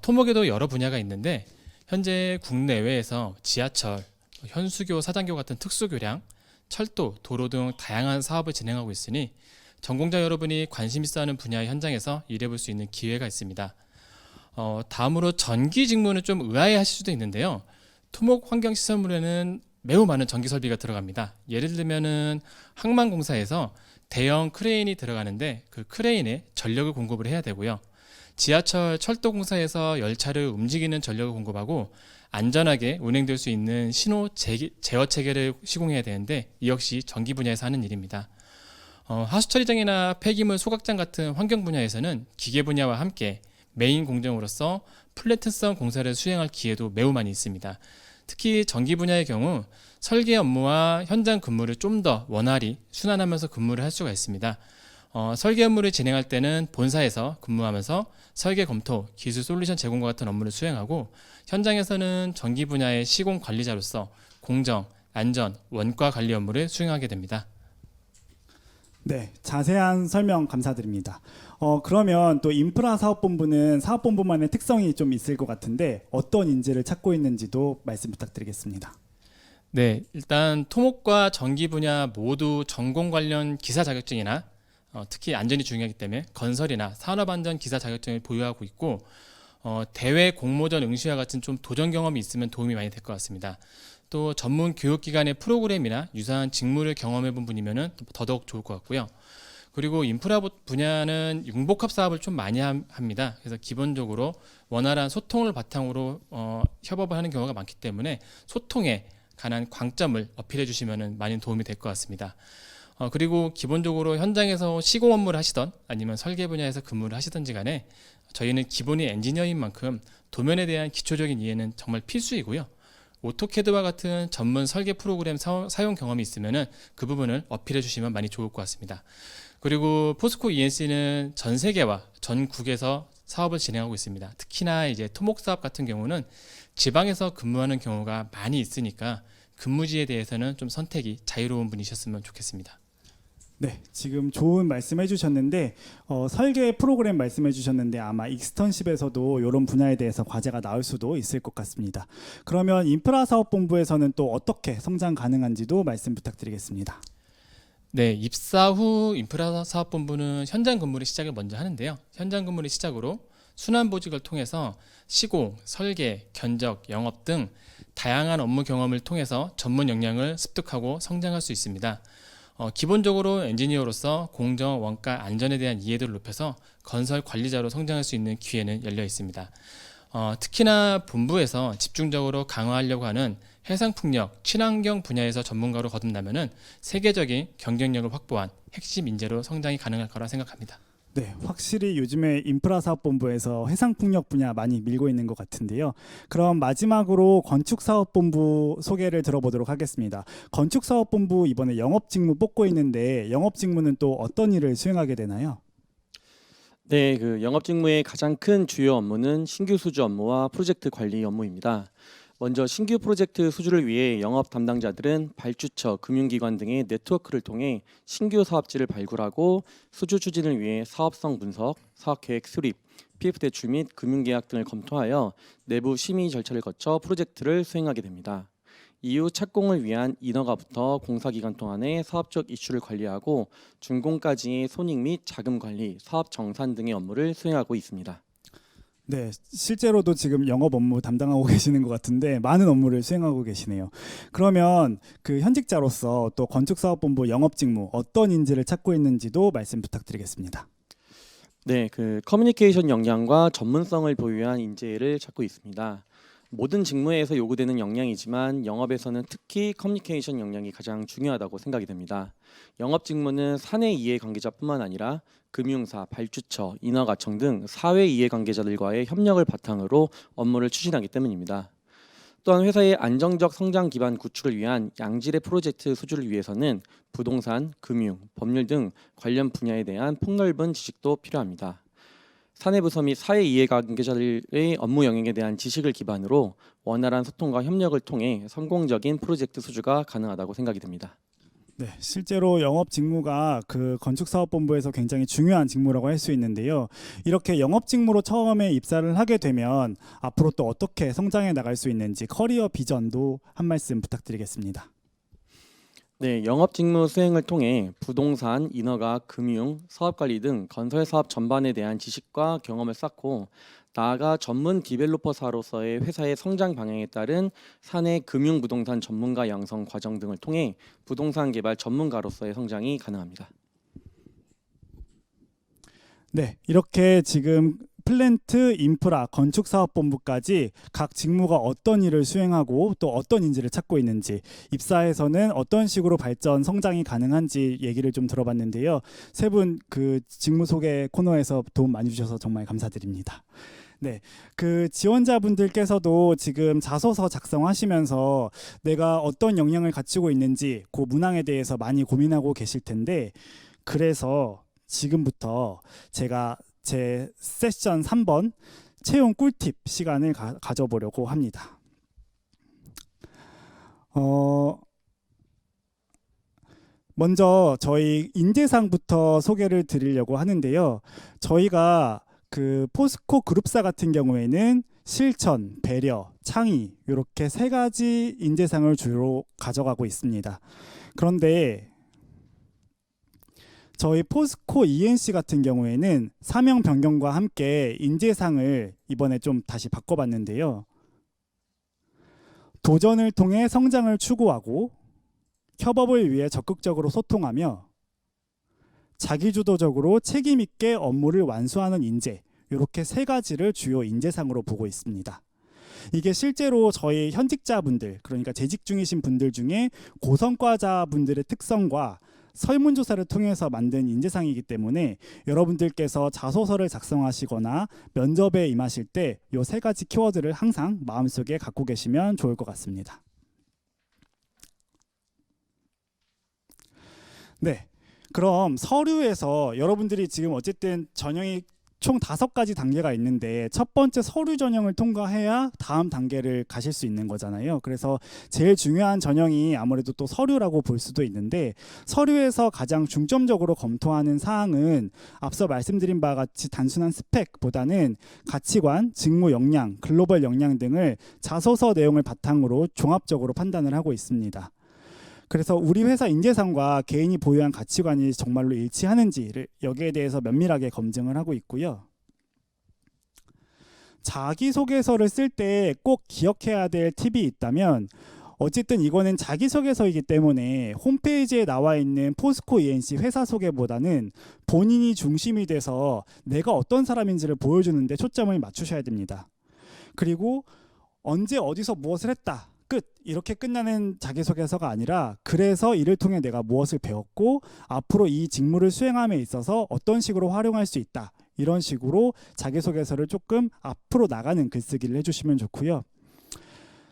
토목에도 여러 분야가 있는데 현재 국내외에서 지하철, 현수교, 사장교 같은 특수교량, 철도, 도로 등 다양한 사업을 진행하고 있으니 전공자 여러분이 관심 있어 하는 분야의 현장에서 일해볼 수 있는 기회가 있습니다. 다음으로 전기 직무는 좀 의아해하실 수도 있는데요. 토목 환경 시설물에는 매우 많은 전기 설비가 들어갑니다. 예를 들면은 항만공사에서 대형 크레인이 들어가는데 그 크레인에 전력을 공급을 해야 되고요. 지하철 철도공사에서 열차를 움직이는 전력을 공급하고 안전하게 운행될 수 있는 신호 제어 체계를 시공해야 되는데 이 역시 전기 분야에서 하는 일입니다. 하수 처리장이나 폐기물 소각장 같은 환경 분야에서는 기계 분야와 함께 메인 공정으로서 플랜트성 공사를 수행할 기회도 매우 많이 있습니다. 특히 전기 분야의 경우 설계 업무와 현장 근무를 좀 더 원활히 순환하면서 근무를 할 수가 있습니다. 설계 업무를 진행할 때는 본사에서 근무하면서 설계 검토, 기술 솔루션 제공과 같은 업무를 수행하고, 현장에서는 전기 분야의 시공 관리자로서 공정, 안전, 원가 관리 업무를 수행하게 됩니다. 네, 자세한 설명 감사드립니다. 그러면 또 인프라 사업본부는 사업본부만의 특성이 좀 있을 것 같은데 어떤 인재를 찾고 있는지도 말씀 부탁드리겠습니다. 네, 일단 토목과 전기 분야 모두 전공 관련 기사 자격증이나 특히 안전이 중요하기 때문에 건설이나 산업안전 기사 자격증을 보유하고 있고, 대외 공모전 응시와 같은 좀 도전 경험이 있으면 도움이 많이 될 것 같습니다. 또 전문 교육기관의 프로그램이나 유사한 직무를 경험해 본 분이면 더더욱 좋을 것 같고요. 그리고 인프라 분야는 융복합 사업을 좀 많이 합니다. 그래서 기본적으로 원활한 소통을 바탕으로 협업을 하는 경우가 많기 때문에 소통에 관한 강점을 어필해 주시면 많이 도움이 될 것 같습니다. 그리고 기본적으로 현장에서 시공 업무를 하시던 아니면 설계 분야에서 근무를 하시던지 간에 저희는 기본이 엔지니어인 만큼 도면에 대한 기초적인 이해는 정말 필수이고요. 오토캐드와 같은 전문 설계 프로그램 사용 경험이 있으면 그 부분을 어필해 주시면 많이 좋을 것 같습니다. 그리고 포스코 ENC는 전 세계와 전국에서 사업을 진행하고 있습니다. 특히나 이제 토목 사업 같은 경우는 지방에서 근무하는 경우가 많이 있으니까 근무지에 대해서는 좀 선택이 자유로운 분이셨으면 좋겠습니다. 네, 지금 좋은 말씀해 주셨는데 설계 프로그램 말씀해 주셨는데 아마 익스턴십에서도 이런 분야에 대해서 과제가 나올 수도 있을 것 같습니다. 그러면 인프라 사업본부에서는 또 어떻게 성장 가능한지도 말씀 부탁드리겠습니다. 네, 입사 후 인프라 사업본부는 현장 근무를 시작을 먼저 하는데요. 현장 근무를 시작으로 순환 보직을 통해서 시공, 설계, 견적, 영업 등 다양한 업무 경험을 통해서 전문 역량을 습득하고 성장할 수 있습니다. 기본적으로 엔지니어로서 공정, 원가, 안전에 대한 이해도를 높여서 건설 관리자로 성장할 수 있는 기회는 열려 있습니다. 특히나 본부에서 집중적으로 강화하려고 하는 해상풍력, 친환경 분야에서 전문가로 거듭나면은 세계적인 경쟁력을 확보한 핵심 인재로 성장이 가능할 거라 생각합니다. 네, 확실히 요즘에 인프라사업본부에서 해상풍력 분야 많이 밀고 있는 것 같은데요. 그럼 마지막으로 건축사업본부 소개를 들어보도록 하겠습니다. 건축사업본부 이번에 영업직무 뽑고 있는데 영업직무는 또 어떤 일을 수행하게 되나요? 네, 그 영업 직무의 가장 큰 주요 업무는 신규 수주 업무와 프로젝트 관리 업무입니다. 먼저 신규 프로젝트 수주를 위해 영업 담당자들은 발주처, 금융기관 등의 네트워크를 통해 신규 사업지를 발굴하고 수주 추진을 위해 사업성 분석, 사업계획 수립, PF 대출 및 금융계약 등을 검토하여 내부 심의 절차를 거쳐 프로젝트를 수행하게 됩니다. 이후 착공을 위한 인허가부터 공사기간 동안의 사업적 이슈를 관리하고 준공까지의 손익 및 자금 관리, 사업 정산 등의 업무를 수행하고 있습니다. 네, 실제로도 지금 영업 업무 담당하고 계시는 것 같은데 많은 업무를 수행하고 계시네요. 그러면 그 현직자로서 또 건축사업본부 영업직무 어떤 인재를 찾고 있는지도 말씀 부탁드리겠습니다. 네, 그 커뮤니케이션 역량과 전문성을 보유한 인재를 찾고 있습니다. 모든 직무에서 요구되는 역량이지만 영업에서는 특히 커뮤니케이션 역량이 가장 중요하다고 생각이 됩니다. 영업 직무는 사내 이해관계자뿐만 아니라 금융사, 발주처, 인허가청 등 사회 이해관계자들과의 협력을 바탕으로 업무를 추진하기 때문입니다. 또한 회사의 안정적 성장 기반 구축을 위한 양질의 프로젝트 수주를 위해서는 부동산, 금융, 법률 등 관련 분야에 대한 폭넓은 지식도 필요합니다. 사내부서 및 사회 이해관계자들의 업무 영역에 대한 지식을 기반으로 원활한 소통과 협력을 통해 성공적인 프로젝트 수주가 가능하다고 생각이 됩니다. 네, 실제로 영업 직무가 그 건축사업본부에서 굉장히 중요한 직무라고 할 수 있는데요. 이렇게 영업 직무로 처음에 입사를 하게 되면 앞으로 또 어떻게 성장해 나갈 수 있는지 커리어 비전도 한 말씀 부탁드리겠습니다. 네, 영업 직무 수행을 통해 부동산, 인허가, 금융, 사업관리 등 건설 사업 전반에 대한 지식과 경험을 쌓고 나아가 전문 디벨로퍼사로서의 회사의 성장 방향에 따른 사내 금융 부동산 전문가 양성 과정 등을 통해 부동산 개발 전문가로서의 성장이 가능합니다. 네, 이렇게 지금 플랜트, 인프라, 건축사업본부까지 각 직무가 어떤 일을 수행하고 또 어떤 인재를 찾고 있는지 입사에서는 어떤 식으로 발전, 성장이 가능한지 얘기를 좀 들어봤는데요. 세 분 그 직무 소개 코너에서 도움 많이 주셔서 정말 감사드립니다. 네, 그 지원자분들께서도 지금 자소서 작성하시면서 내가 어떤 역량을 갖추고 있는지 그 문항에 대해서 많이 고민하고 계실 텐데 그래서 지금부터 제가 제 세션 3번 채용 꿀팁 시간을 가져보려고 합니다. 먼저 저희 인재상부터 소개를 드리려고 하는데요. 저희가 그 포스코 그룹사 같은 경우에는 실천, 배려, 창의 이렇게 세 가지 인재상을 주로 가져가고 있습니다. 그런데 저희 포스코 ENC 같은 경우에는 사명 변경과 함께 인재상을 이번에 좀 다시 바꿔봤는데요. 도전을 통해 성장을 추구하고 협업을 위해 적극적으로 소통하며 자기주도적으로 책임 있게 업무를 완수하는 인재, 이렇게 세 가지를 주요 인재상으로 보고 있습니다. 이게 실제로 저희 현직자분들, 그러니까 재직 중이신 분들 중에 고성과자분들의 특성과 설문조사를 통해서 만든 인재상이기 때문에 여러분들께서 자소서를 작성하시거나 면접에 임하실 때 이 세 가지 키워드를 항상 마음속에 갖고 계시면 좋을 것 같습니다. 네, 그럼 서류에서 여러분들이 지금 어쨌든 전형이 총 5가지 단계가 있는데 첫 번째 서류 전형을 통과해야 다음 단계를 가실 수 있는 거잖아요. 그래서 제일 중요한 전형이 아무래도 또 서류라고 볼 수도 있는데 서류에서 가장 중점적으로 검토하는 사항은 앞서 말씀드린 바와 같이 단순한 스펙보다는 가치관, 직무 역량, 글로벌 역량 등을 자소서 내용을 바탕으로 종합적으로 판단을 하고 있습니다. 그래서 우리 회사 인재상과 개인이 보유한 가치관이 정말로 일치하는지를 여기에 대해서 면밀하게 검증을 하고 있고요. 자기소개서를 쓸 때 꼭 기억해야 될 팁이 있다면 어쨌든 이거는 자기소개서이기 때문에 홈페이지에 나와 있는 포스코 ENC 회사 소개보다는 본인이 중심이 돼서 내가 어떤 사람인지를 보여주는 데 초점을 맞추셔야 됩니다. 그리고 언제 어디서 무엇을 했다. 끝 이렇게 끝나는 자기소개서가 아니라 그래서 이를 통해 내가 무엇을 배웠고 앞으로 이 직무를 수행함에 있어서 어떤 식으로 활용할 수 있다 이런 식으로 자기소개서를 조금 앞으로 나가는 글쓰기를 해주시면 좋고요.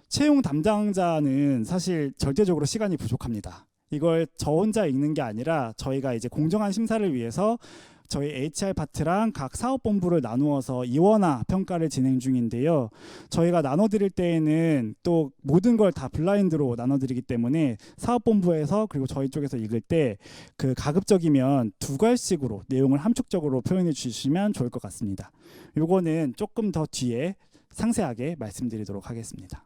채용 담당자는 사실 절대적으로 시간이 부족합니다. 이걸 저 혼자 읽는 게 아니라 저희가 이제 공정한 심사를 위해서 저희 HR 파트랑 각 사업본부를 나누어서 이원화 평가를 진행 중인데요. 저희가 나눠드릴 때에는 또 모든 걸 다 블라인드로 나눠드리기 때문에 사업본부에서 그리고 저희 쪽에서 읽을 때 그 가급적이면 두 갈씩으로 내용을 함축적으로 표현해 주시면 좋을 것 같습니다. 요거는 조금 더 뒤에 상세하게 말씀드리도록 하겠습니다.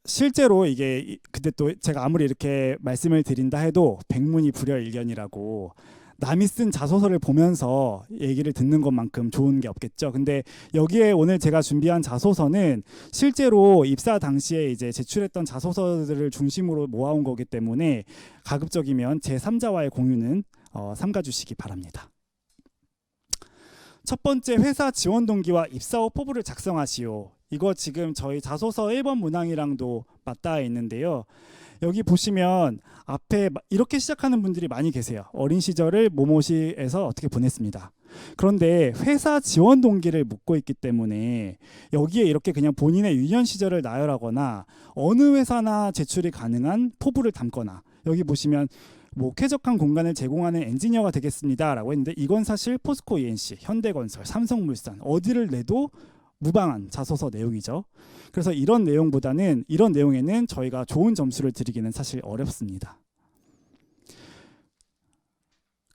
실제로 이게 근데 또 제가 아무리 이렇게 말씀을 드린다 해도 백문이 불여일견이라고 남이 쓴 자소서를 보면서 얘기를 듣는 것만큼 좋은 게 없겠죠. 근데 여기에 오늘 제가 준비한 자소서는 실제로 입사 당시에 이제 제출했던 자소서들을 중심으로 모아온 거기 때문에 가급적이면 제3자와의 공유는 삼가주시기 바랍니다. 첫 번째, 회사 지원 동기와 입사 후 포부를 작성하시오. 이거 지금 저희 자소서 1번 문항이랑도 맞닿아 있는데요. 여기 보시면 앞에 이렇게 시작하는 분들이 많이 계세요. 어린 시절을 모모시에서 어떻게 보냈습니다. 그런데 회사 지원 동기를 묻고 있기 때문에 여기에 이렇게 그냥 본인의 유년 시절을 나열하거나 어느 회사나 제출이 가능한 포부를 담거나 여기 보시면 뭐 쾌적한 공간을 제공하는 엔지니어가 되겠습니다라고 했는데 이건 사실 포스코 ENC, 현대건설, 삼성물산 어디를 내도 무방한 자소서 내용이죠. 그래서 이런 내용에는 저희가 좋은 점수를 드리기는 사실 어렵습니다.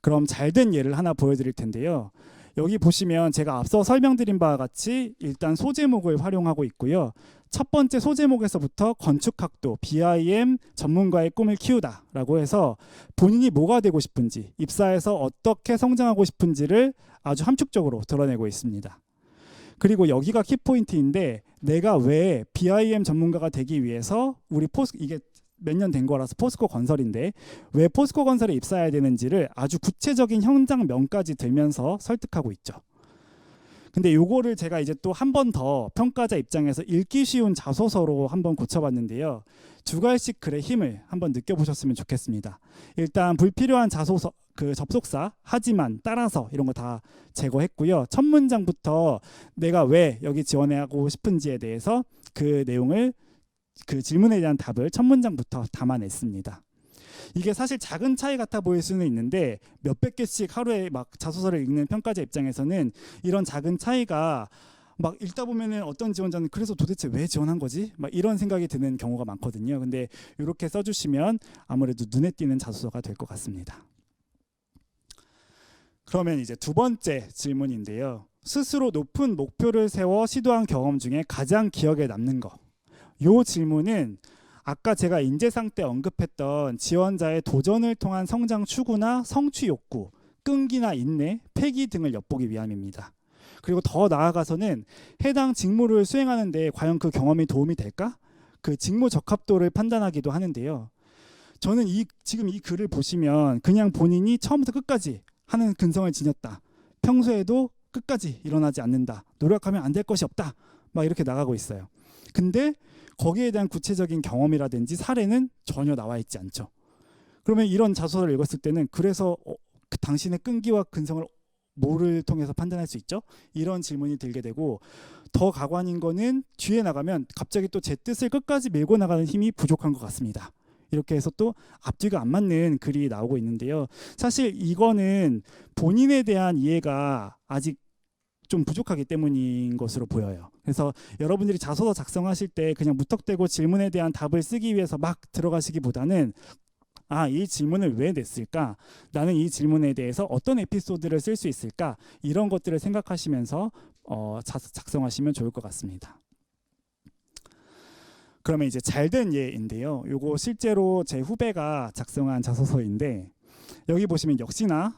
그럼 잘된 예를 하나 보여드릴 텐데요. 여기 보시면 제가 앞서 설명드린 바와 같이 일단 소제목을 활용하고 있고요. 첫 번째 소제목에서부터 건축학도 BIM 전문가의 꿈을 키우다라고 해서 본인이 뭐가 되고 싶은지, 입사해서 어떻게 성장하고 싶은지를 아주 함축적으로 드러내고 있습니다. 그리고 여기가 키포인트인데 내가 왜 BIM 전문가가 되기 위해서 이게 몇 년 된 거라서 포스코 건설인데 왜 포스코 건설에 입사해야 되는지를 아주 구체적인 현장면까지 들면서 설득하고 있죠. 근데 요거를 제가 이제 또 한 번 더 평가자 입장에서 읽기 쉬운 자소서로 한번 고쳐봤는데요. 두 갈씩 글의 힘을 한번 느껴보셨으면 좋겠습니다. 일단 불필요한 자소서, 접속사, 하지만, 따라서 이런 거 다 제거했고요. 첫 문장부터 내가 왜 여기 지원하고 싶은지에 대해서 그 내용을 그 질문에 대한 답을 첫 문장부터 담아냈습니다. 이게 사실 작은 차이 같아 보일 수는 있는데 몇백 개씩 하루에 막 자소서를 읽는 평가자 입장에서는 이런 작은 차이가 막 읽다 보면은 어떤 지원자는 그래서 도대체 왜 지원한 거지? 막 이런 생각이 드는 경우가 많거든요. 근데 이렇게 써주시면 아무래도 눈에 띄는 자소서가 될 것 같습니다. 그러면 이제 두 번째 질문인데요. 스스로 높은 목표를 세워 시도한 경험 중에 가장 기억에 남는 거. 이 질문은 아까 제가 인재상 때 언급했던 지원자의 도전을 통한 성장 추구나 성취 욕구, 끈기나 인내, 패기 등을 엿보기 위함입니다. 그리고 더 나아가서는 해당 직무를 수행하는 데 과연 그 경험이 도움이 될까? 그 직무 적합도를 판단하기도 하는데요. 저는 지금 이 글을 보시면 그냥 본인이 처음부터 끝까지 하는 근성을 지녔다. 평소에도 끝까지 일어나지 않는다. 노력하면 안 될 것이 없다. 막 이렇게 나가고 있어요. 근데 거기에 대한 구체적인 경험이라든지 사례는 전혀 나와 있지 않죠. 그러면 이런 자소서를 읽었을 때는 그래서 그 당신의 끈기와 근성을 뭐를 통해서 판단할 수 있죠? 이런 질문이 들게 되고 더 가관인 거는 뒤에 나가면 갑자기 또 제 뜻을 끝까지 밀고 나가는 힘이 부족한 것 같습니다. 이렇게 해서 또 앞뒤가 안 맞는 글이 나오고 있는데요. 사실 이거는 본인에 대한 이해가 아직 좀 부족하기 때문인 것으로 보여요. 그래서 여러분들이 자소서 작성하실 때 그냥 무턱대고 질문에 대한 답을 쓰기 위해서 막 들어가시기보다는 이 질문을 왜 냈을까? 나는 이 질문에 대해서 어떤 에피소드를 쓸 수 있을까? 이런 것들을 생각하시면서 작성하시면 좋을 것 같습니다. 그러면 이제 잘된 예인데요. 요거 실제로 제 후배가 작성한 자소서인데 여기 보시면 역시나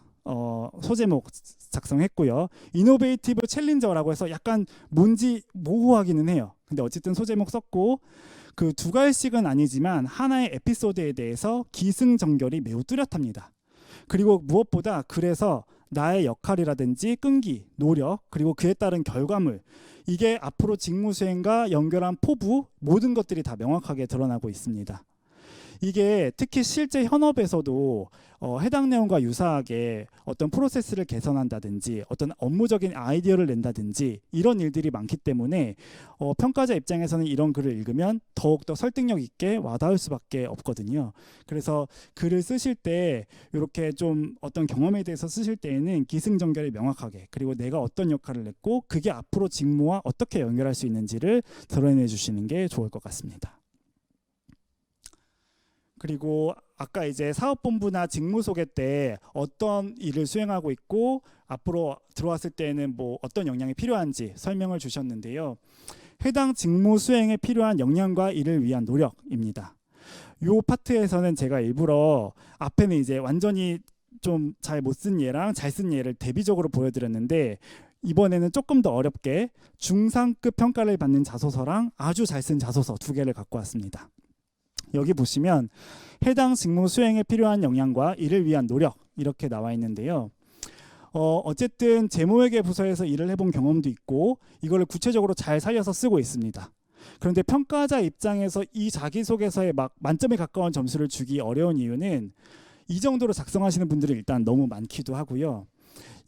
소제목 작성했고요. 이노베이티브 챌린저라고 해서 약간 뭔지 모호하기는 해요. 근데 어쨌든 소제목 썼고 그 두 갈씩은 아니지만 하나의 에피소드에 대해서 기승전결이 매우 뚜렷합니다. 그리고 무엇보다 그래서 나의 역할이라든지 끈기, 노력, 그리고 그에 따른 결과물, 이게 앞으로 직무 수행과 연결한 포부, 모든 것들이 다 명확하게 드러나고 있습니다. 이게 특히 실제 현업에서도 해당 내용과 유사하게 어떤 프로세스를 개선한다든지 어떤 업무적인 아이디어를 낸다든지 이런 일들이 많기 때문에 평가자 입장에서는 이런 글을 읽으면 더욱더 설득력 있게 와닿을 수밖에 없거든요. 그래서 글을 쓰실 때 이렇게 좀 어떤 경험에 대해서 쓰실 때에는 기승전결이 명확하게, 그리고 내가 어떤 역할을 냈고 그게 앞으로 직무와 어떻게 연결할 수 있는지를 드러내 주시는 게 좋을 것 같습니다. 그리고 아까 이제 사업본부나 직무소개 때 어떤 일을 수행하고 있고 앞으로 들어왔을 때는 뭐 어떤 역량이 필요한지 설명을 주셨는데요. 해당 직무 수행에 필요한 역량과 이를 위한 노력입니다. 이 파트에서는 제가 일부러 앞에는 이제 완전히 좀 잘 못 쓴 예랑 잘 쓴 예를 대비적으로 보여드렸는데, 이번에는 조금 더 어렵게 중상급 평가를 받는 자소서랑 아주 잘 쓴 자소서 두 개를 갖고 왔습니다. 여기 보시면 해당 직무 수행에 필요한 역량과 이를 위한 노력 이렇게 나와 있는데요. 어쨌든 재무회계 부서에서 일을 해본 경험도 있고 이거를 구체적으로 잘 살려서 쓰고 있습니다. 그런데 평가자 입장에서 이 자기소개서에 막 만점에 가까운 점수를 주기 어려운 이유는 이 정도로 작성하시는 분들이 일단 너무 많기도 하고요.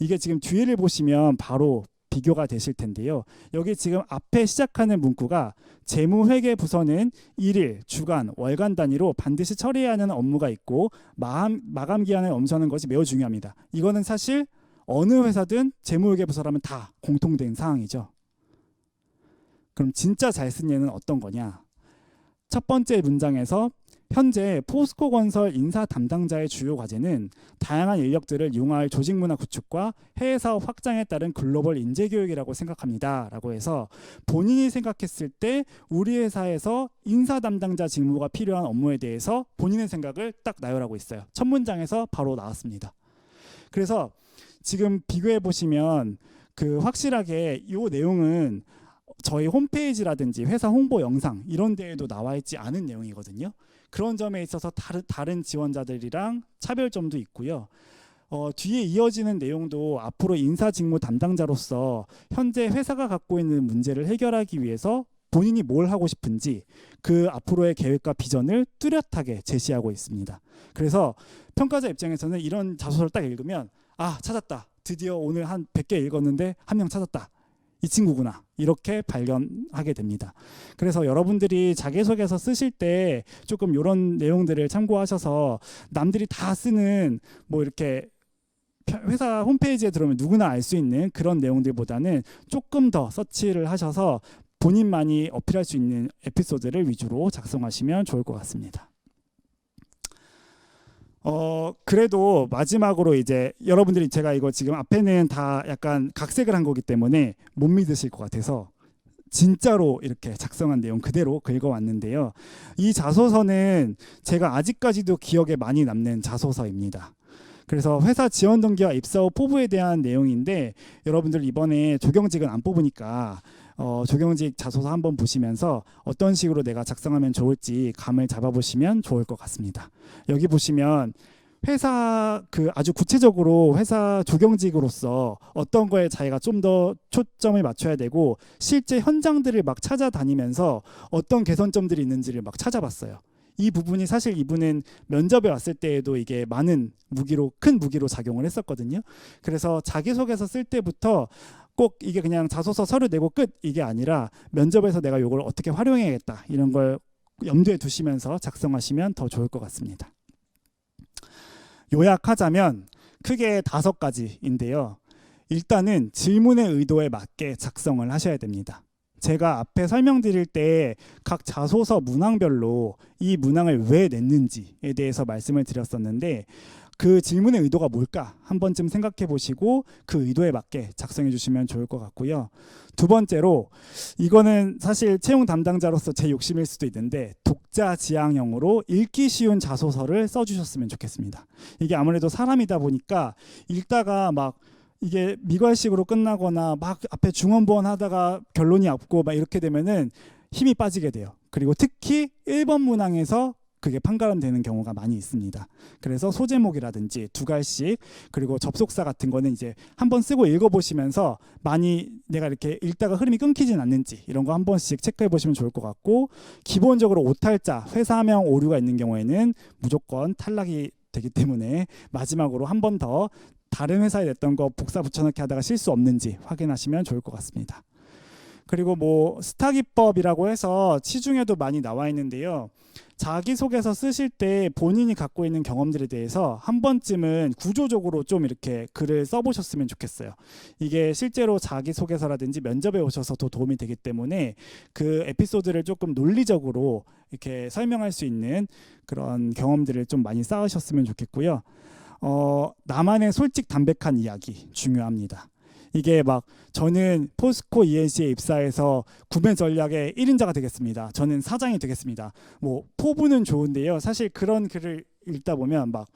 이게 지금 뒤를 보시면 바로 비교가 되실 텐데요. 여기 지금 앞에 시작하는 문구가 재무회계 부서는 일일, 주간, 월간 단위로 반드시 처리해야 하는 업무가 있고 마감 기한을 엄수하는 것이 매우 중요합니다. 이거는 사실 어느 회사든 재무회계 부서라면 다 공통된 사항이죠. 그럼 진짜 잘 쓴 예는 어떤 거냐? 첫 번째 문장에서 현재 포스코건설 인사 담당자의 주요 과제는 다양한 인력들을 융화할 조직 문화 구축과 해외 사업 확장에 따른 글로벌 인재 교육이라고 생각합니다. 라고 해서 본인이 생각했을 때 우리 회사에서 인사 담당자 직무가 필요한 업무에 대해서 본인의 생각을 딱 나열하고 있어요. 첫 문장에서 바로 나왔습니다. 그래서 지금 비교해 보시면 확실하게 이 내용은 저희 홈페이지라든지 회사 홍보 영상 이런 데에도 나와 있지 않은 내용이거든요. 그런 점에 있어서 다른 지원자들이랑 차별점도 있고요. 뒤에 이어지는 내용도 앞으로 인사 직무 담당자로서 현재 회사가 갖고 있는 문제를 해결하기 위해서 본인이 뭘 하고 싶은지 그 앞으로의 계획과 비전을 뚜렷하게 제시하고 있습니다. 그래서 평가자 입장에서는 이런 자소서를 딱 읽으면 아, 찾았다. 드디어 오늘 한 100개 읽었는데 한 명 찾았다. 이 친구구나 이렇게 발견하게 됩니다. 그래서 여러분들이 자기소개서 쓰실 때 조금 이런 내용들을 참고하셔서 남들이 다 쓰는 뭐 이렇게 회사 홈페이지에 들어오면 누구나 알 수 있는 그런 내용들보다는 조금 더 서치를 하셔서 본인만이 어필할 수 있는 에피소드를 위주로 작성하시면 좋을 것 같습니다. 그래도 마지막으로 이제 여러분들이 제가 이거 지금 앞에는 다 약간 각색을 한 거기 때문에 못 믿으실 것 같아서 진짜로 이렇게 작성한 내용 그대로 긁어왔는데요. 이 자소서는 제가 아직까지도 기억에 많이 남는 자소서입니다. 그래서 회사 지원 동기와 입사 후 포부에 대한 내용인데 여러분들 이번에 조경직은 안 뽑으니까 조경직 자소서 한번 보시면서 어떤 식으로 내가 작성하면 좋을지 감을 잡아보시면 좋을 것 같습니다. 여기 보시면 회사 아주 구체적으로 회사 조경직으로서 어떤 거에 자기가 좀 더 초점을 맞춰야 되고 실제 현장들을 막 찾아다니면서 어떤 개선점들이 있는지를 막 찾아봤어요. 이 부분이 사실 이분은 면접에 왔을 때에도 이게 많은 큰 무기로 작용을 했었거든요. 그래서 자기소개서 쓸 때부터 꼭 이게 그냥 자소서 서류 내고 끝 이게 아니라 면접에서 내가 이걸 어떻게 활용해야겠다 이런 걸 염두에 두시면서 작성하시면 더 좋을 것 같습니다. 요약하자면 크게 5가지인데요. 일단은 질문의 의도에 맞게 작성을 하셔야 됩니다. 제가 앞에 설명드릴 때 각 자소서 문항별로 이 문항을 왜 냈는지에 대해서 말씀을 드렸었는데 그 질문의 의도가 뭘까 한 번쯤 생각해 보시고 그 의도에 맞게 작성해 주시면 좋을 것 같고요. 두 번째로 이거는 사실 채용 담당자로서 제 욕심일 수도 있는데 독자 지향형으로 읽기 쉬운 자소서를 써주셨으면 좋겠습니다. 이게 아무래도 사람이다 보니까 읽다가 막 이게 미괄식으로 끝나거나 막 앞에 중언부언 하다가 결론이 없고 막 이렇게 되면은 힘이 빠지게 돼요. 그리고 특히 1번 문항에서 그게 판가름되는 경우가 많이 있습니다. 그래서 소제목이라든지 두 갈씩 그리고 접속사 같은 거는 이제 한번 쓰고 읽어보시면서 많이 내가 이렇게 읽다가 흐름이 끊기진 않는지 이런 거 한 번씩 체크해 보시면 좋을 것 같고, 기본적으로 오탈자, 회사명 오류가 있는 경우에는 무조건 탈락이 되기 때문에 마지막으로 한 번 더 다른 회사에 냈던 거 복사 붙여넣기 하다가 실수 없는지 확인하시면 좋을 것 같습니다. 그리고 뭐 스타 기법이라고 해서 시중에도 많이 나와 있는데요. 자기소개서 쓰실 때 본인이 갖고 있는 경험들에 대해서 한 번쯤은 구조적으로 좀 이렇게 글을 써보셨으면 좋겠어요. 이게 실제로 자기소개서라든지 면접에 오셔서 더 도움이 되기 때문에 그 에피소드를 조금 논리적으로 이렇게 설명할 수 있는 그런 경험들을 좀 많이 쌓으셨으면 좋겠고요. 나만의 솔직 담백한 이야기 중요합니다. 이게 막 저는 포스코 ENC에 입사해서 구매 전략의 1인자가 되겠습니다. 저는 사장이 되겠습니다. 뭐 포부는 좋은데요. 사실 그런 글을 읽다 보면 막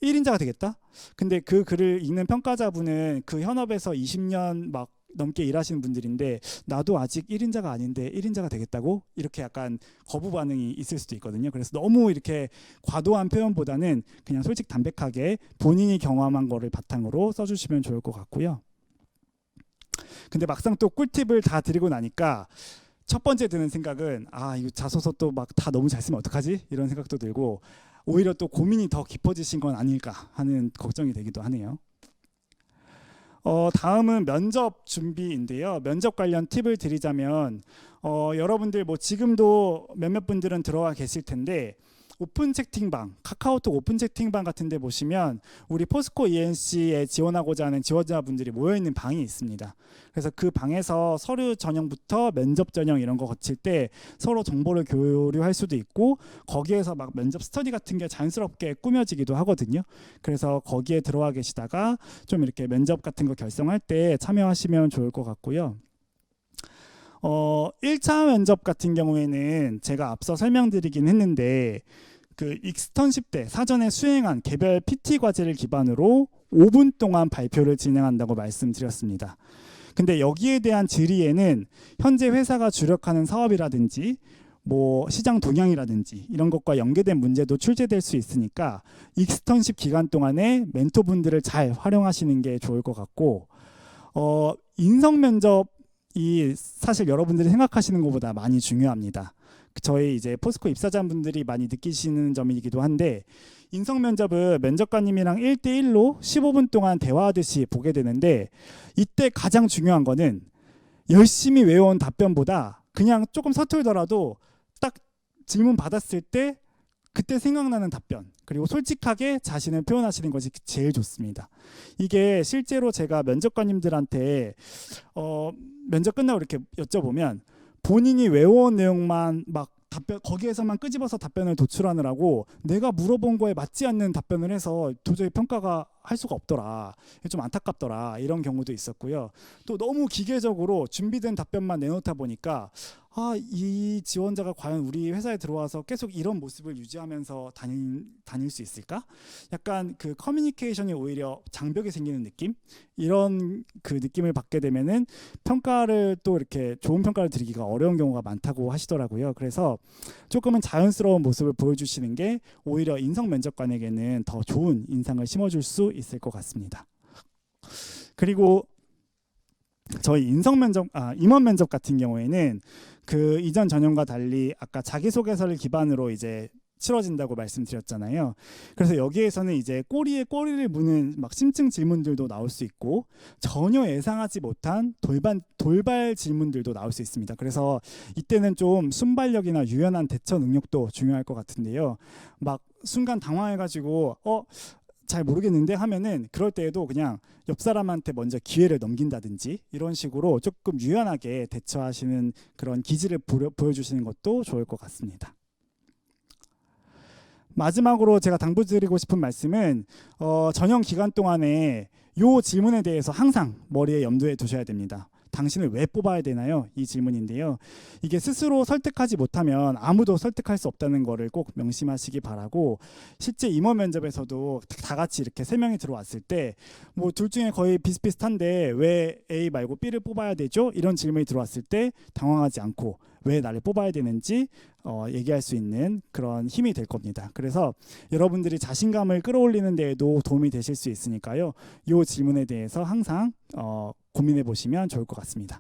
1인자가 되겠다? 근데 그 글을 읽는 평가자분은 그 현업에서 20년 막 넘게 일하시는 분들인데 나도 아직 1인자가 아닌데 1인자가 되겠다고? 이렇게 약간 거부 반응이 있을 수도 있거든요. 그래서 너무 이렇게 과도한 표현보다는 그냥 솔직 담백하게 본인이 경험한 거를 바탕으로 써주시면 좋을 것 같고요. 근데 막상 또 꿀팁을 다 드리고 나니까 첫 번째 드는 생각은 이거 자소서 또 막 다 너무 잘 쓰면 어떡하지? 이런 생각도 들고 오히려 또 고민이 더 깊어지신 건 아닐까 하는 걱정이 되기도 하네요. 다음은 면접 준비인데요. 면접 관련 팁을 드리자면 여러분들 뭐 지금도 몇몇 분들은 들어와 계실 텐데 오픈 채팅방, 카카오톡 오픈 채팅방 같은 데 보시면 우리 포스코 ENC에 지원하고자 하는 지원자분들이 모여있는 방이 있습니다. 그래서 그 방에서 서류 전형부터 면접 전형 이런 거 거칠 때 서로 정보를 교류할 수도 있고 거기에서 막 면접 스터디 같은 게 자연스럽게 꾸며지기도 하거든요. 그래서 거기에 들어와 계시다가 좀 이렇게 면접 같은 거 결성할 때 참여하시면 좋을 것 같고요. 1차 면접 같은 경우에는 제가 앞서 설명드리긴 했는데 그 익스턴십 때 사전에 수행한 개별 PT 과제를 기반으로 5분 동안 발표를 진행한다고 말씀드렸습니다. 근데 여기에 대한 질의에는 현재 회사가 주력하는 사업이라든지 뭐 시장 동향이라든지 이런 것과 연계된 문제도 출제될 수 있으니까 익스턴십 기간 동안에 멘토분들을 잘 활용하시는 게 좋을 것 같고, 인성 면접이 사실 여러분들이 생각하시는 것보다 많이 중요합니다. 저희 이제 포스코 입사자분들이 많이 느끼시는 점이기도 한데 인성 면접은 면접관님이랑 1대1로 15분 동안 대화하듯이 보게 되는데 이때 가장 중요한 거는 열심히 외워온 답변보다 그냥 조금 서툴더라도 딱 질문 받았을 때 그때 생각나는 답변 그리고 솔직하게 자신을 표현하시는 것이 제일 좋습니다. 이게 실제로 제가 면접관님들한테 면접 끝나고 이렇게 여쭤보면 본인이 외워온 내용만 막 답변 거기에서만 끄집어서 답변을 도출하느라고 내가 물어본 거에 맞지 않는 답변을 해서 도저히 평가가 할 수가 없더라. 좀 안타깝더라. 이런 경우도 있었고요. 또 너무 기계적으로 준비된 답변만 내놓다 보니까 이 지원자가 과연 우리 회사에 들어와서 계속 이런 모습을 유지하면서 다닐 수 있을까? 약간 그 커뮤니케이션이 오히려 장벽이 생기는 느낌? 이런 그 느낌을 받게 되면은 평가를 또 이렇게 좋은 평가를 드리기가 어려운 경우가 많다고 하시더라고요. 그래서 조금은 자연스러운 모습을 보여주시는 게 오히려 인성 면접관에게는 더 좋은 인상을 심어줄 수 있을 것 같습니다. 그리고 저희 임원 면접 같은 경우에는 그 이전 전형과 달리 아까 자기소개서를 기반으로 이제 치러진다고 말씀드렸잖아요. 그래서 여기에서는 이제 꼬리에 꼬리를 무는 막 심층 질문들도 나올 수 있고 전혀 예상하지 못한 돌발 질문들도 나올 수 있습니다. 그래서 이때는 좀 순발력이나 유연한 대처 능력도 중요할 것 같은데요. 막 순간 당황해가지고 잘 모르겠는데 하면은 그럴 때에도 그냥 옆 사람한테 먼저 기회를 넘긴다든지 이런 식으로 조금 유연하게 대처하시는 그런 기질을 보여주시는 것도 좋을 것 같습니다. 마지막으로 제가 당부드리고 싶은 말씀은 전형 기간 동안에 이 질문에 대해서 항상 머리에 염두에 두셔야 됩니다. 당신을 왜 뽑아야 되나요? 이 질문인데요. 이게 스스로 설득하지 못하면 아무도 설득할 수 없다는 거를 꼭 명심하시기 바라고, 실제 임원 면접에서도 다 같이 이렇게 3명이 들어왔을 때 뭐 둘 중에 거의 비슷비슷한데 왜 A 말고 B를 뽑아야 되죠? 이런 질문이 들어왔을 때 당황하지 않고 왜 나를 뽑아야 되는지 얘기할 수 있는 그런 힘이 될 겁니다. 그래서 여러분들이 자신감을 끌어올리는 데에도 도움이 되실 수 있으니까요. 이 질문에 대해서 항상 고민해 보시면 좋을 것 같습니다.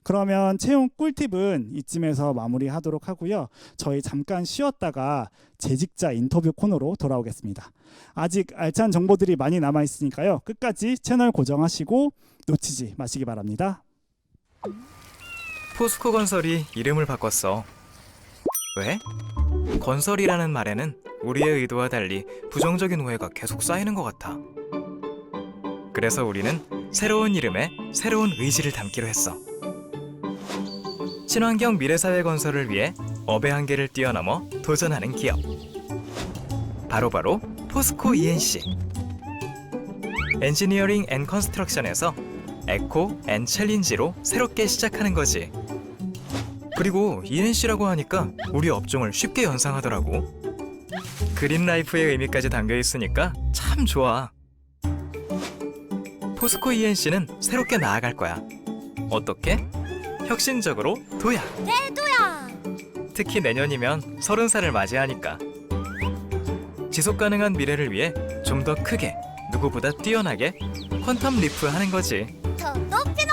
그러면 채용 꿀팁은 이쯤에서 마무리하도록 하고요. 저희 잠깐 쉬었다가 재직자 인터뷰 코너로 돌아오겠습니다. 아직 알찬 정보들이 많이 남아 있으니까요. 끝까지 채널 고정하시고 놓치지 마시기 바랍니다. 포스코 건설이 이름을 바꿨어. 왜? 건설이라는 말에는 우리의 의도와 달리 부정적인 오해가 계속 쌓이는 것 같아. 그래서 우리는 새로운 이름에 새로운 의지를 담기로 했어. 친환경 미래사회 건설을 위해 업의 한계를 뛰어넘어 도전하는 기업. 바로 포스코 ENC. 엔지니어링 앤 컨스트럭션에서 에코 앤 챌린지로 새롭게 시작하는 거지. 그리고 ENC라고 하니까 우리 업종을 쉽게 연상하더라고. 그린 라이프의 의미까지 담겨 있으니까 참 좋아. 포스코 ENC는 새롭게 나아갈 거야. 어떻게? 혁신적으로 도약. 특히 내년이면 30살을 맞이하니까. 지속 가능한 미래를 위해 좀 더 크게, 누구보다 뛰어나게 퀀텀 리프 하는 거지. 더 높이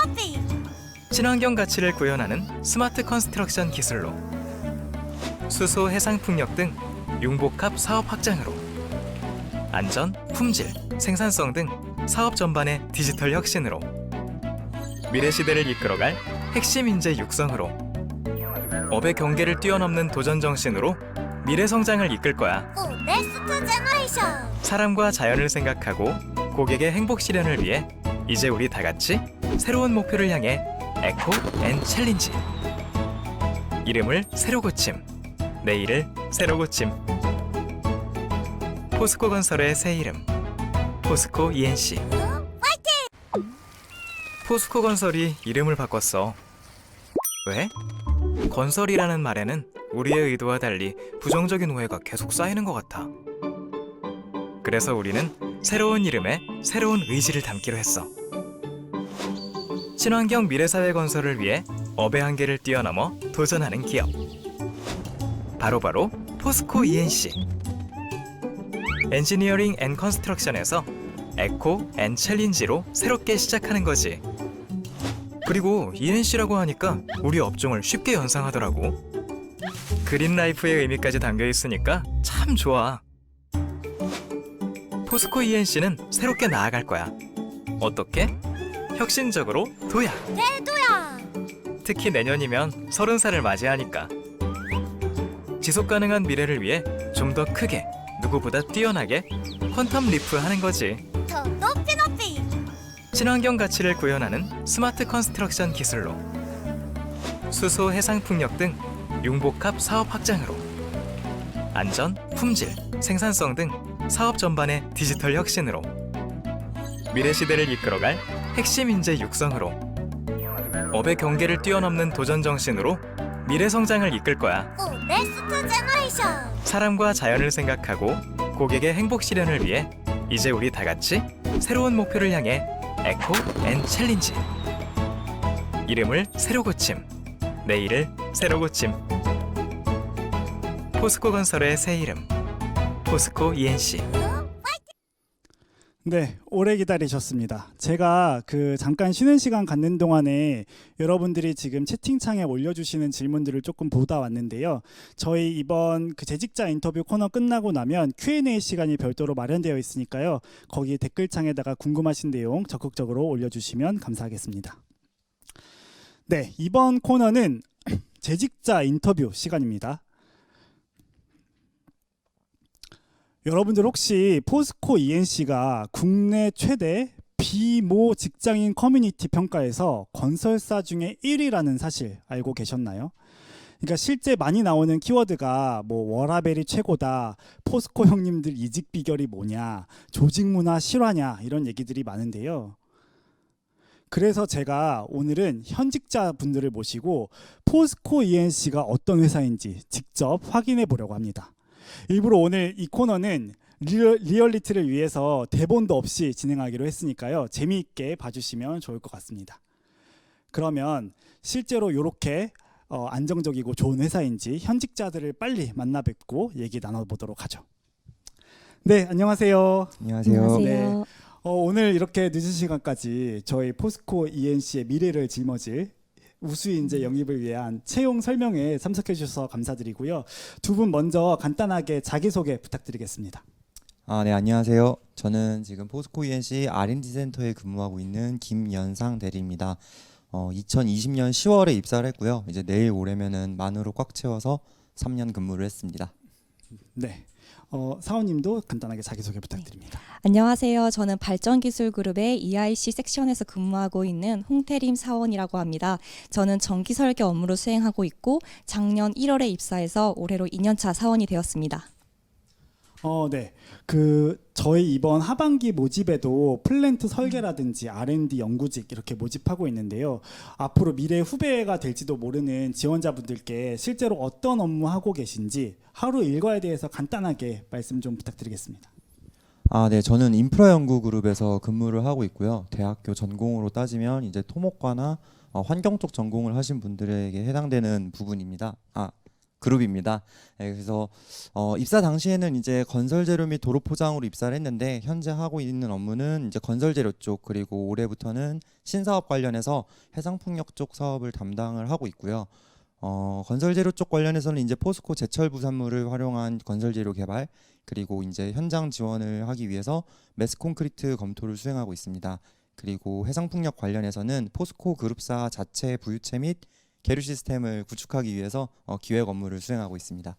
친환경 가치를 구현하는 스마트 컨스트럭션 기술로, 수소 해상 풍력 등 융복합 사업 확장으로, 안전, 품질, 생산성 등 사업 전반의 디지털 혁신으로, 미래 시대를 이끌어갈 핵심 인재 육성으로, 업의 경계를 뛰어넘는 도전 정신으로 미래 성장을 이끌 거야. 오 넥스트 제너레이션 사람과 자연을 생각하고 고객의 행복 실현을 위해 이제 우리 다 같이 새로운 목표를 향해 에코 앤 챌린지. 이름을 새로 고침, 내일을 새로 고침. 포스코 건설의 새 이름, 포스코 ENC. 포스코 건설이 이름을 바꿨어. 왜? 건설이라는 말에는 우리의 의도와 달리 부정적인 오해가 계속 쌓이는 것 같아. 그래서 우리는 새로운 이름에 새로운 의지를 담기로 했어. 친환경 미래사회 건설을 위해 업의 한계를 뛰어넘어 도전하는 기업. 바로 포스코 ENC. 엔지니어링 앤 컨스트럭션에서 에코 앤 챌린지로 새롭게 시작하는 거지. 그리고 ENC라고 하니까 우리 업종을 쉽게 연상하더라고. 그린 라이프의 의미까지 담겨 있으니까 참 좋아. 포스코 ENC는 새롭게 나아갈 거야. 어떻게? 혁신적으로 도약. 특히 내년이면 30살을 맞이하니까. 지속 가능한 미래를 위해 좀 더 크게, 누구보다 뛰어나게 퀀텀 리프 하는 거지. 더 높이 친환경 가치를 구현하는 스마트 컨스트럭션 기술로, 수소 해상 풍력 등 융복합 사업 확장으로, 안전, 품질, 생산성 등 사업 전반의 디지털 혁신으로, 미래 시대를 이끌어갈 핵심 인재 육성으로, 업의 경계를 뛰어넘는 도전 정신으로 미래 성장을 이끌 거야. 오 넥스트 제너레이션 사람과 자연을 생각하고 고객의 행복 실현을 위해 이제 우리 다 같이 새로운 목표를 향해 에코 앤 챌린지. 이름을 새로 고침, 내일을 새로 고침. 포스코 건설의 새 이름, 포스코 ENC. 네, 오래 기다리셨습니다. 제가 잠깐 쉬는 시간 갖는 동안에 여러분들이 지금 채팅창에 올려주시는 질문들을 조금 보다 왔는데요. 저희 이번 재직자 인터뷰 코너 끝나고 나면 Q&A 시간이 별도로 마련되어 있으니까요. 거기 댓글창에다가 궁금하신 내용 적극적으로 올려주시면 감사하겠습니다. 네, 이번 코너는 재직자 인터뷰 시간입니다. 여러분들 혹시 포스코 ENC가 국내 최대 비모 직장인 커뮤니티 평가에서 건설사 중에 1위라는 사실 알고 계셨나요? 그러니까 실제 많이 나오는 키워드가 워라벨이 최고다, 포스코 형님들 이직 비결이 뭐냐, 조직 문화 실화냐, 이런 얘기들이 많은데요. 그래서 제가 오늘은 현직자 분들을 모시고 포스코 ENC가 어떤 회사인지 직접 확인해 보려고 합니다. 일부러 오늘 이 코너는 리얼리티를 위해서 대본도 없이 진행하기로 했으니까요. 재미있게 봐주시면 좋을 것 같습니다. 그러면 실제로 이렇게 안정적이고 좋은 회사인지 현직자들을 빨리 만나 뵙고 얘기 나눠보도록 하죠. 네, 안녕하세요. 안녕하세요. 네. 오늘 이렇게 늦은 시간까지 저희 포스코 ENC의 미래를 짊어질 우수 인재 영입을 위한 채용 설명회에 참석해 주셔서 감사드리고요. 두 분 먼저 간단하게 자기소개 부탁드리겠습니다. 네, 안녕하세요. 저는 지금 포스코 ENC R&D 센터에 근무하고 있는 김연상 대리입니다. 2020년 10월에 입사를 했고요. 이제 내일 모레면은 만으로 꽉 채워서 3년 근무를 했습니다. 네, 사원님도 간단하게 자기소개 부탁드립니다. 안녕하세요. 저는 발전기술그룹의 EIC 섹션에서 근무하고 있는 홍태림 사원이라고 합니다. 저는 전기 설계 업무를 수행하고 있고 작년 1월에 입사해서 올해로 2년차 사원이 되었습니다. 네. 저희 이번 하반기 모집에도 플랜트 설계라든지 R&D 연구직 이렇게 모집하고 있는데요. 앞으로 미래 후배가 될지도 모르는 지원자분들께 실제로 어떤 업무 하고 계신지 하루 일과에 대해서 간단하게 말씀 좀 부탁드리겠습니다. 네, 저는 인프라 연구 그룹에서 근무를 하고 있고요. 대학교 전공으로 따지면 이제 토목과나 환경 쪽 전공을 하신 분들에게 해당되는 부분입니다. 그룹입니다. 네, 그래서 입사 당시에는 이제 건설 재료 및 도로 포장으로 입사를 했는데 현재 하고 있는 업무는 이제 건설 재료 쪽, 그리고 올해부터는 신사업 관련해서 해상풍력 쪽 사업을 담당을 하고 있고요. 건설 재료 쪽 관련해서는 이제 포스코 제철 부산물을 활용한 건설 재료 개발, 그리고 이제 현장 지원을 하기 위해서 매스 콘크리트 검토를 수행하고 있습니다. 그리고 해상풍력 관련해서는 포스코 그룹사 자체 부유체 및 계류 시스템을 구축하기 위해서 기획 업무를 수행하고 있습니다.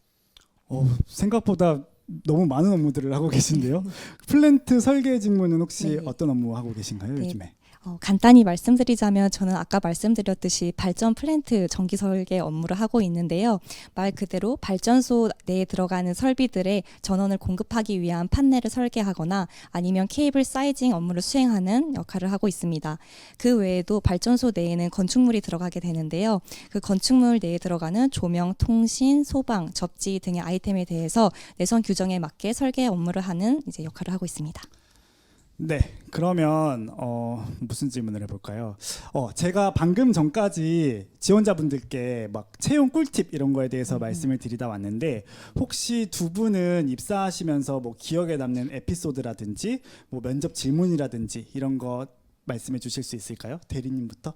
생각보다 너무 많은 업무들을 하고 계신데요. 플랜트 설계 직무는 혹시 네. 어떤 업무 하고 계신가요, 네. 요즘에? 간단히 말씀드리자면 저는 아까 말씀드렸듯이 발전 플랜트 전기 설계 업무를 하고 있는데요. 말 그대로 발전소 내에 들어가는 설비들의 전원을 공급하기 위한 판넬을 설계하거나 아니면 케이블 사이징 업무를 수행하는 역할을 하고 있습니다. 그 외에도 발전소 내에는 건축물이 들어가게 되는데요. 그 건축물 내에 들어가는 조명, 통신, 소방, 접지 등의 아이템에 대해서 내선 규정에 맞게 설계 업무를 하는 이제 역할을 하고 있습니다. 네, 그러면 무슨 질문을 해볼까요? 제가 방금 전까지 지원자분들께 막 채용 꿀팁 이런 거에 대해서 말씀을 드리다 왔는데 혹시 두 분은 입사하시면서 뭐 기억에 남는 에피소드라든지 뭐 면접 질문이라든지 이런 거 말씀해 주실 수 있을까요? 대리님부터?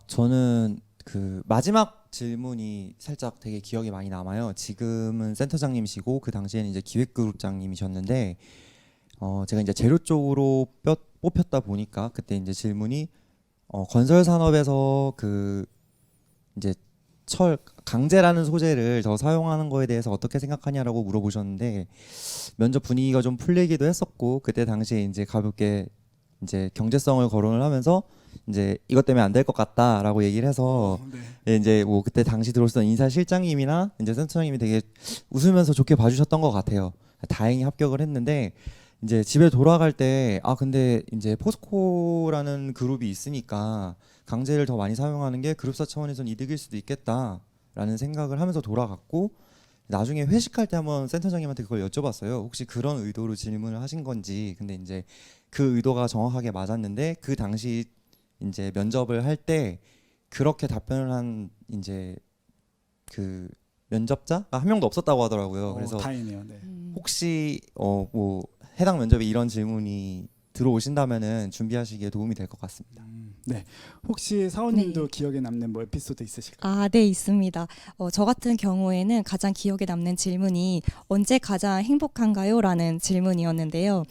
저는 그 마지막 질문이 살짝 되게 기억에 많이 남아요. 지금은 센터장님이시고 그 당시에는 이제 기획그룹장님이셨는데 제가 이제 재료 쪽으로 뽑혔다 보니까 그때 이제 질문이 건설 산업에서 그 이제 강제라는 소재를 더 사용하는 거에 대해서 어떻게 생각하냐라고 물어보셨는데 면접 분위기가 좀 풀리기도 했었고 그때 당시에 이제 가볍게 이제 경제성을 거론을 하면서 이제 이것 때문에 안 될 것 같다라고 얘기를 해서 네. 이제 뭐 그때 당시 들어오셨던 인사실장님이나 이제 센터장님이 되게 웃으면서 좋게 봐주셨던 것 같아요. 다행히 합격을 했는데 이제 집에 돌아갈 때 근데 이제 포스코라는 그룹이 있으니까 강제를 더 많이 사용하는 게 그룹사 차원에선 이득일 수도 있겠다라는 생각을 하면서 돌아갔고 나중에 회식할 때 한번 센터장님한테 그걸 여쭤봤어요. 혹시 그런 의도로 질문을 하신 건지. 근데 이제 그 의도가 정확하게 맞았는데 그 당시 이제 면접을 할 때 그렇게 답변을 한 이제 그 면접자가 한 명도 없었다고 하더라고요. 그래서 다행이네요. 네. 혹시 뭐 해당 면접에 이런 질문이 들어오신다면은 준비하시기에 도움이 될 것 같습니다. 네. 혹시 사원님도 네. 기억에 남는 뭐 에피소드 있으실까요? 네, 있습니다. 저 같은 경우에는 가장 기억에 남는 질문이 언제 가장 행복한가요? 라는 질문이었는데요.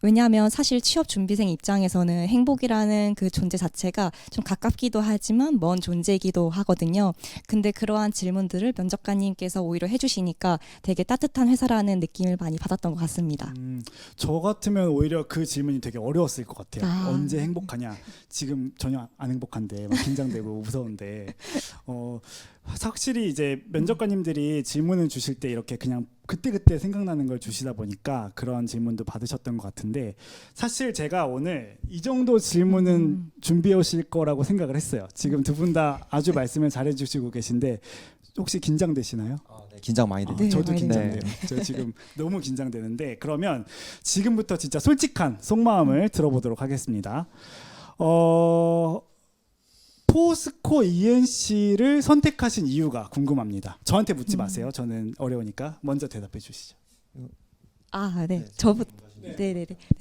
왜냐하면 사실 취업 준비생 입장에서는 행복이라는 그 존재 자체가 좀 가깝기도 하지만 먼 존재이기도 하거든요. 근데 그러한 질문들을 면접관님께서 오히려 해주시니까 되게 따뜻한 회사라는 느낌을 많이 받았던 것 같습니다. 저 같으면 오히려 그 질문이 되게 어려웠을 것 같아요. 언제 행복하냐? 지금 전혀 안 행복한데 막 긴장되고 무서운데 확실히 이제 면접관님들이 질문을 주실 때 이렇게 그냥 그때그때 생각나는 걸 주시다 보니까 그런 질문도 받으셨던 것 같은데 사실 제가 오늘 이 정도 질문은 준비해 오실 거라고 생각을 했어요. 지금 두 분 다 아주 말씀을 잘해 주시고 계신데 혹시 긴장되시나요? 네, 긴장 많이 되죠. 네, 저도 많이 긴장돼요. 저 지금 너무 긴장되는데 그러면 지금부터 진짜 솔직한 속마음을 들어보도록 하겠습니다. 포스코 ENC를 선택하신 이유가 궁금합니다. 저한테 묻지 마세요. 저는 어려우니까 먼저 대답해 주시죠. 아, 네.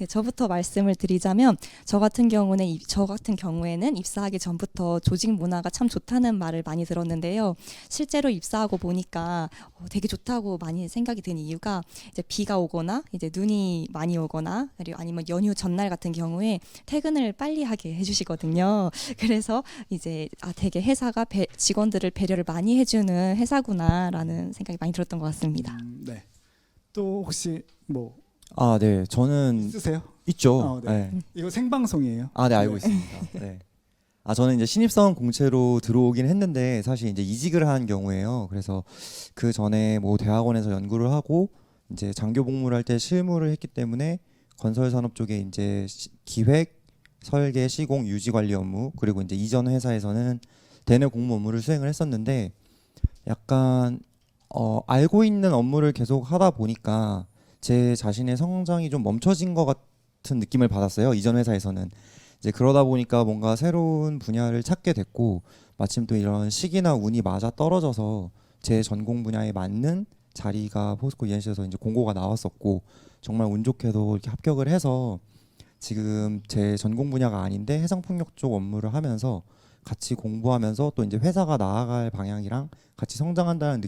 저부터 말씀을 드리자면 저 같은 경우에는 입사하기 전부터 조직 문화가 참 좋다는 말을 많이 들었는데요. 실제로 입사하고 보니까 되게 좋다고 많이 생각이 든 이유가 이제 비가 오거나 이제 눈이 많이 오거나 그리고 아니면 연휴 전날 같은 경우에 퇴근을 빨리 하게 해주시거든요. 그래서 이제 되게 회사가 직원들을 배려를 많이 해주는 회사구나라는 생각이 많이 들었던 것 같습니다. 네. 또 혹시 뭐 아, 네. 저는 있으세요? 있죠. 네. 네. 이거 생방송이에요. 아, 네, 알고 네. 있습니다. 네. 아, 저는 이제 신입사원 공채로 들어오긴 했는데 사실 이제 이직을 한 경우에요. 그래서 그 전에 뭐 대학원에서 연구를 하고 이제 장교 복무를 할 때 실무를 했기 때문에 건설 산업 쪽에 이제 기획, 설계, 시공, 유지 관리 업무 그리고 이제 이전 회사에서는 대내 공무 업무를 수행을 했었는데 약간 알고 있는 업무를 계속 하다 보니까 제 자신의 성장이 좀 멈춰진 것 같은 느낌을 받았어요. 이전 회사에서는. 이제 그러다 보니까 뭔가 새로운 분야를 찾게 됐고 마침 또 이런 시기나 운이 맞아 떨어져서 제 전공 분야에 맞는 자리가 포스코 ENC에서 이제 공고가 나왔었고 정말 운 좋게도 이렇게 합격을 해서 지금 제 전공 분야가 아닌데 해상풍력 쪽 업무를 하면서 같이 공부하면서 또 이제 회사가 나아갈 방향이랑 같이 성장한다는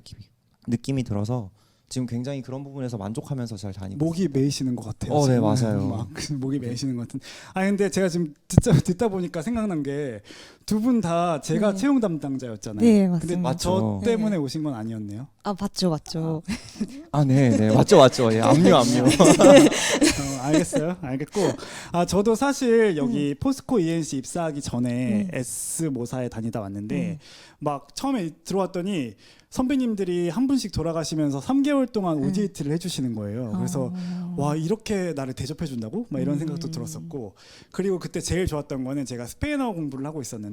느낌이 들어서 지금 굉장히 그런 부분에서 만족하면서 잘 다니고 목이 메이시는 것 같아요. 네, 지금. 맞아요. 막 목이 메이시는 것 같은. 근데 제가 지금 듣다 보니까 생각난 게 두 분 다 제가 네. 채용 담당자였잖아요. 네, 근데 맞습니다. 저 맞죠. 때문에 오신 건 아니었네요. 아, 맞죠. 아, 네, 맞죠. 예, 압류. 알겠어요. 알겠고. 저도 사실 여기 포스코 ENC 입사하기 전에 S모사에 다니다 왔는데 막 처음에 들어왔더니 선배님들이 한 분씩 돌아가시면서 3개월 동안 OJT를 해주시는 거예요. 그래서 와, 이렇게 나를 대접해 준다고? 막 이런 생각도 들었었고, 그리고 그때 제일 좋았던 거는 제가 스페인어 공부를 하고 있었는데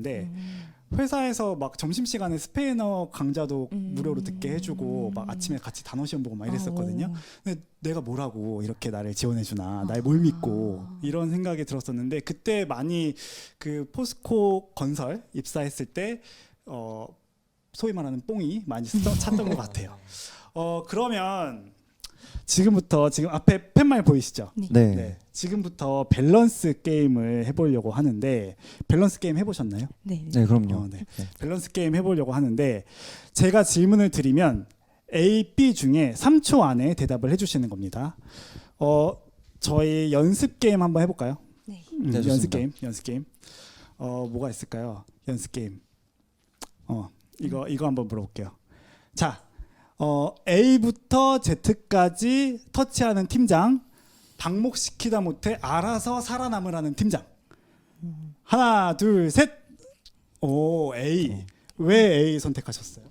회사에서 막 점심시간에 스페인어 강좌도 무료로 듣게 해주고 막 아침에 같이 단어 시험 보고 막 이랬었거든요. 근데 내가 뭐라고 이렇게 나를 지원해 주나, 날 뭘 믿고, 이런 생각이 들었었는데 그때 많이 그 포스코 건설 입사했을 때 소위 말하는 뽕이 많이 찼던 것 같아요. 그러면 지금 앞에 팻말 보이시죠? 네. 네. 지금부터 밸런스 게임을 해보려고 하는데, 밸런스 게임 해보셨나요? 네. 네, 그럼요. 네. 밸런스 게임 해보려고 하는데 제가 질문을 드리면 A, B 중에 3초 안에 대답을 해주시는 겁니다. 저희 연습 게임 한번 해볼까요? 네. 네, 연습 좋습니다. 게임. 뭐가 있을까요? 연습 게임. 이거 한번 물어볼게요. 자, A부터 Z까지 터치하는 팀장, 방목시키다 못해 알아서 살아남으라는 팀장. 하나, 둘, 셋. 오, A. 왜 A 선택하셨어요?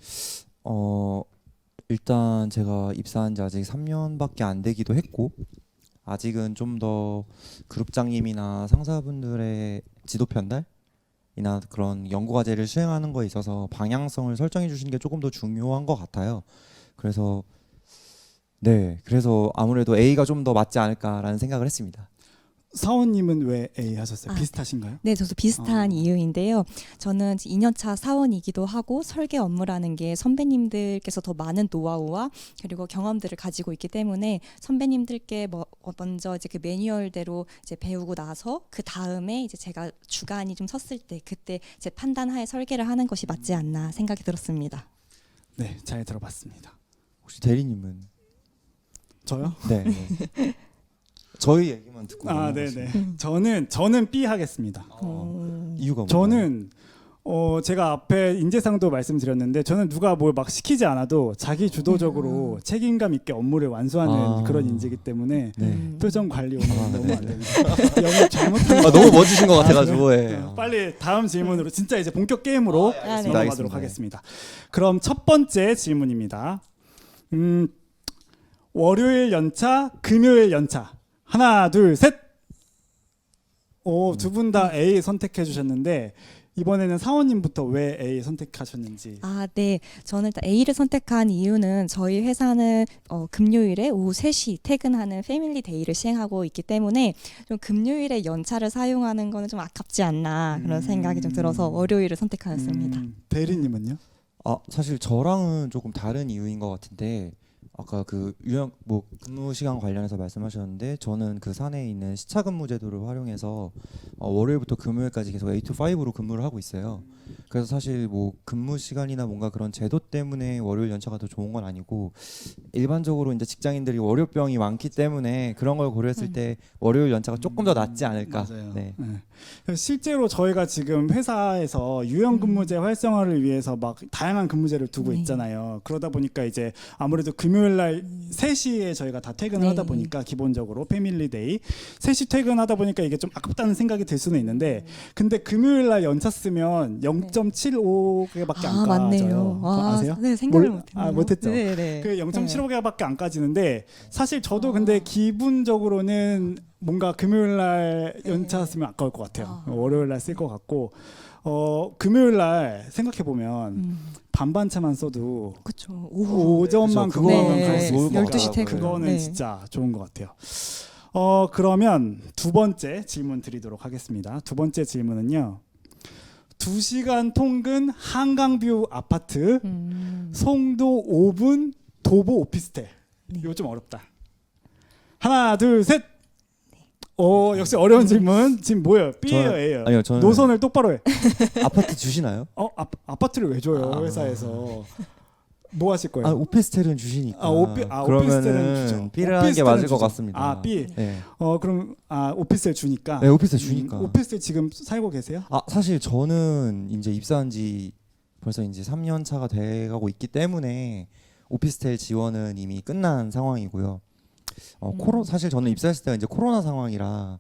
일단 제가 입사한 지 아직 3년밖에 안 되기도 했고 아직은 좀 더 그룹장님이나 상사분들의 지도 편달이나 그런 연구 과제를 수행하는 거에 있어서 방향성을 설정해 주시는 게 조금 더 중요한 것 같아요. 그래서 아무래도 A가 좀 더 맞지 않을까라는 생각을 했습니다. 사원님은 왜 A 하셨어요? 비슷하신가요? 네, 저도 비슷한 이유인데요. 저는 2년차 사원이기도 하고 설계 업무라는 게 선배님들께서 더 많은 노하우와 그리고 경험들을 가지고 있기 때문에 선배님들께 먼저 이제 그 매뉴얼대로 이제 배우고 나서 그 다음에 이제 제가 주관이 좀 섰을 때 그때 제 판단하에 설계를 하는 것이 맞지 않나 생각이 들었습니다. 네, 잘 들어봤습니다. 혹시 대리님은? 저요? 네. 저희 얘기만 듣고 네네. 저는 B 하겠습니다. 이유가 뭐예요? 저는 제가 앞에 인재상도 말씀드렸는데 저는 누가 뭘 막 시키지 않아도 자기 주도적으로 책임감 있게 업무를 완수하는 그런 인재이기 때문에 표정 관리 오늘 너무 안 됩니다. 영업 잘못한 너무 멋지신 것 같아가지고 빨리 다음 질문으로 진짜 이제 본격 게임으로 네. 넘어가도록 하겠습니다. 그럼 첫 번째 질문입니다. 월요일 연차, 금요일 연차. 하나, 둘, 셋. 두 분 다 A 선택해 주셨는데 이번에는 사원님부터 왜 A 선택하셨는지. 아, 네. 저는 일단 A를 선택한 이유는 저희 회사는 금요일에 오후 3시 퇴근하는 패밀리 데이를 시행하고 있기 때문에 좀 금요일에 연차를 사용하는 거는 좀 아깝지 않나 그런 생각이 좀 들어서 월요일을 선택하였습니다. 대리님은요? 사실 저랑은 조금 다른 이유인 것 같은데 아까 그 근무 시간 관련해서 말씀하셨는데 저는 그 사내에 있는 시차 근무 제도를 활용해서 월요일부터 금요일까지 계속 8 to 5로 근무를 하고 있어요. 그래서 사실 뭐 근무 시간이나 뭔가 그런 제도 때문에 월요일 연차가 더 좋은 건 아니고 일반적으로 이제 직장인들이 월요병이 많기 때문에 그런 걸 고려했을 때 월요일 연차가 조금 더 낫지 않을까. 맞아요. 네. 실제로 저희가 지금 회사에서 유연근무제 활성화를 위해서 막 다양한 근무제를 두고 네. 있잖아요. 그러다 보니까 이제 아무래도 금요일 날 3시에 저희가 다 퇴근을 네. 하다 보니까 기본적으로 패밀리데이 3시 퇴근하다 보니까 이게 좀 아깝다는 생각이 들 수는 있는데 근데 금요일 날 연차 쓰면 0.75개밖에 안 까져요. 그거 아세요? 네, 생각을 몰- 못했네요. 못했죠? 네, 네. 그 0.75개밖에 안 까지는데 사실 저도 근데 기분적으로는 뭔가 금요일 날 연차 쓰면 아까울 것 같아요. 월요일 날 쓸 것 같고 금요일 날 생각해 보면 반반차만 써도 그렇죠. 오전만 그렇죠. 그거만 네. 갈 수 있으니까 12시 퇴근. 그거는 네. 진짜 좋은 것 같아요. 그러면 두 번째 질문 드리도록 하겠습니다. 두 번째 질문은요. 2시간 통근 한강뷰 아파트 송도 5분 도보 오피스텔. 네. 이거 좀 어렵다. 하나 둘 셋. 역시 어려운 질문. 지금 뭐예요? B예요, A예요? 아니요, 저는 노선을 똑바로 해. 아파트 주시나요? 아파트를 왜 줘요? 아. 회사에서. 뭐 하실 거예요? 오피스텔은 주시니까. 오피스텔은 그러면은 주죠. B를 하는 게 오피스텔은 맞을 것 주죠. 같습니다. B. 네. 그럼 오피스텔 주니까. 네, 오피스텔 주니까. 오피스텔 지금 살고 계세요? 사실 저는 이제 입사한 지 벌써 이제 3년 차가 돼가고 있기 때문에 오피스텔 지원은 이미 끝난 상황이고요. 사실 저는 입사했을 때가 이제 코로나 상황이라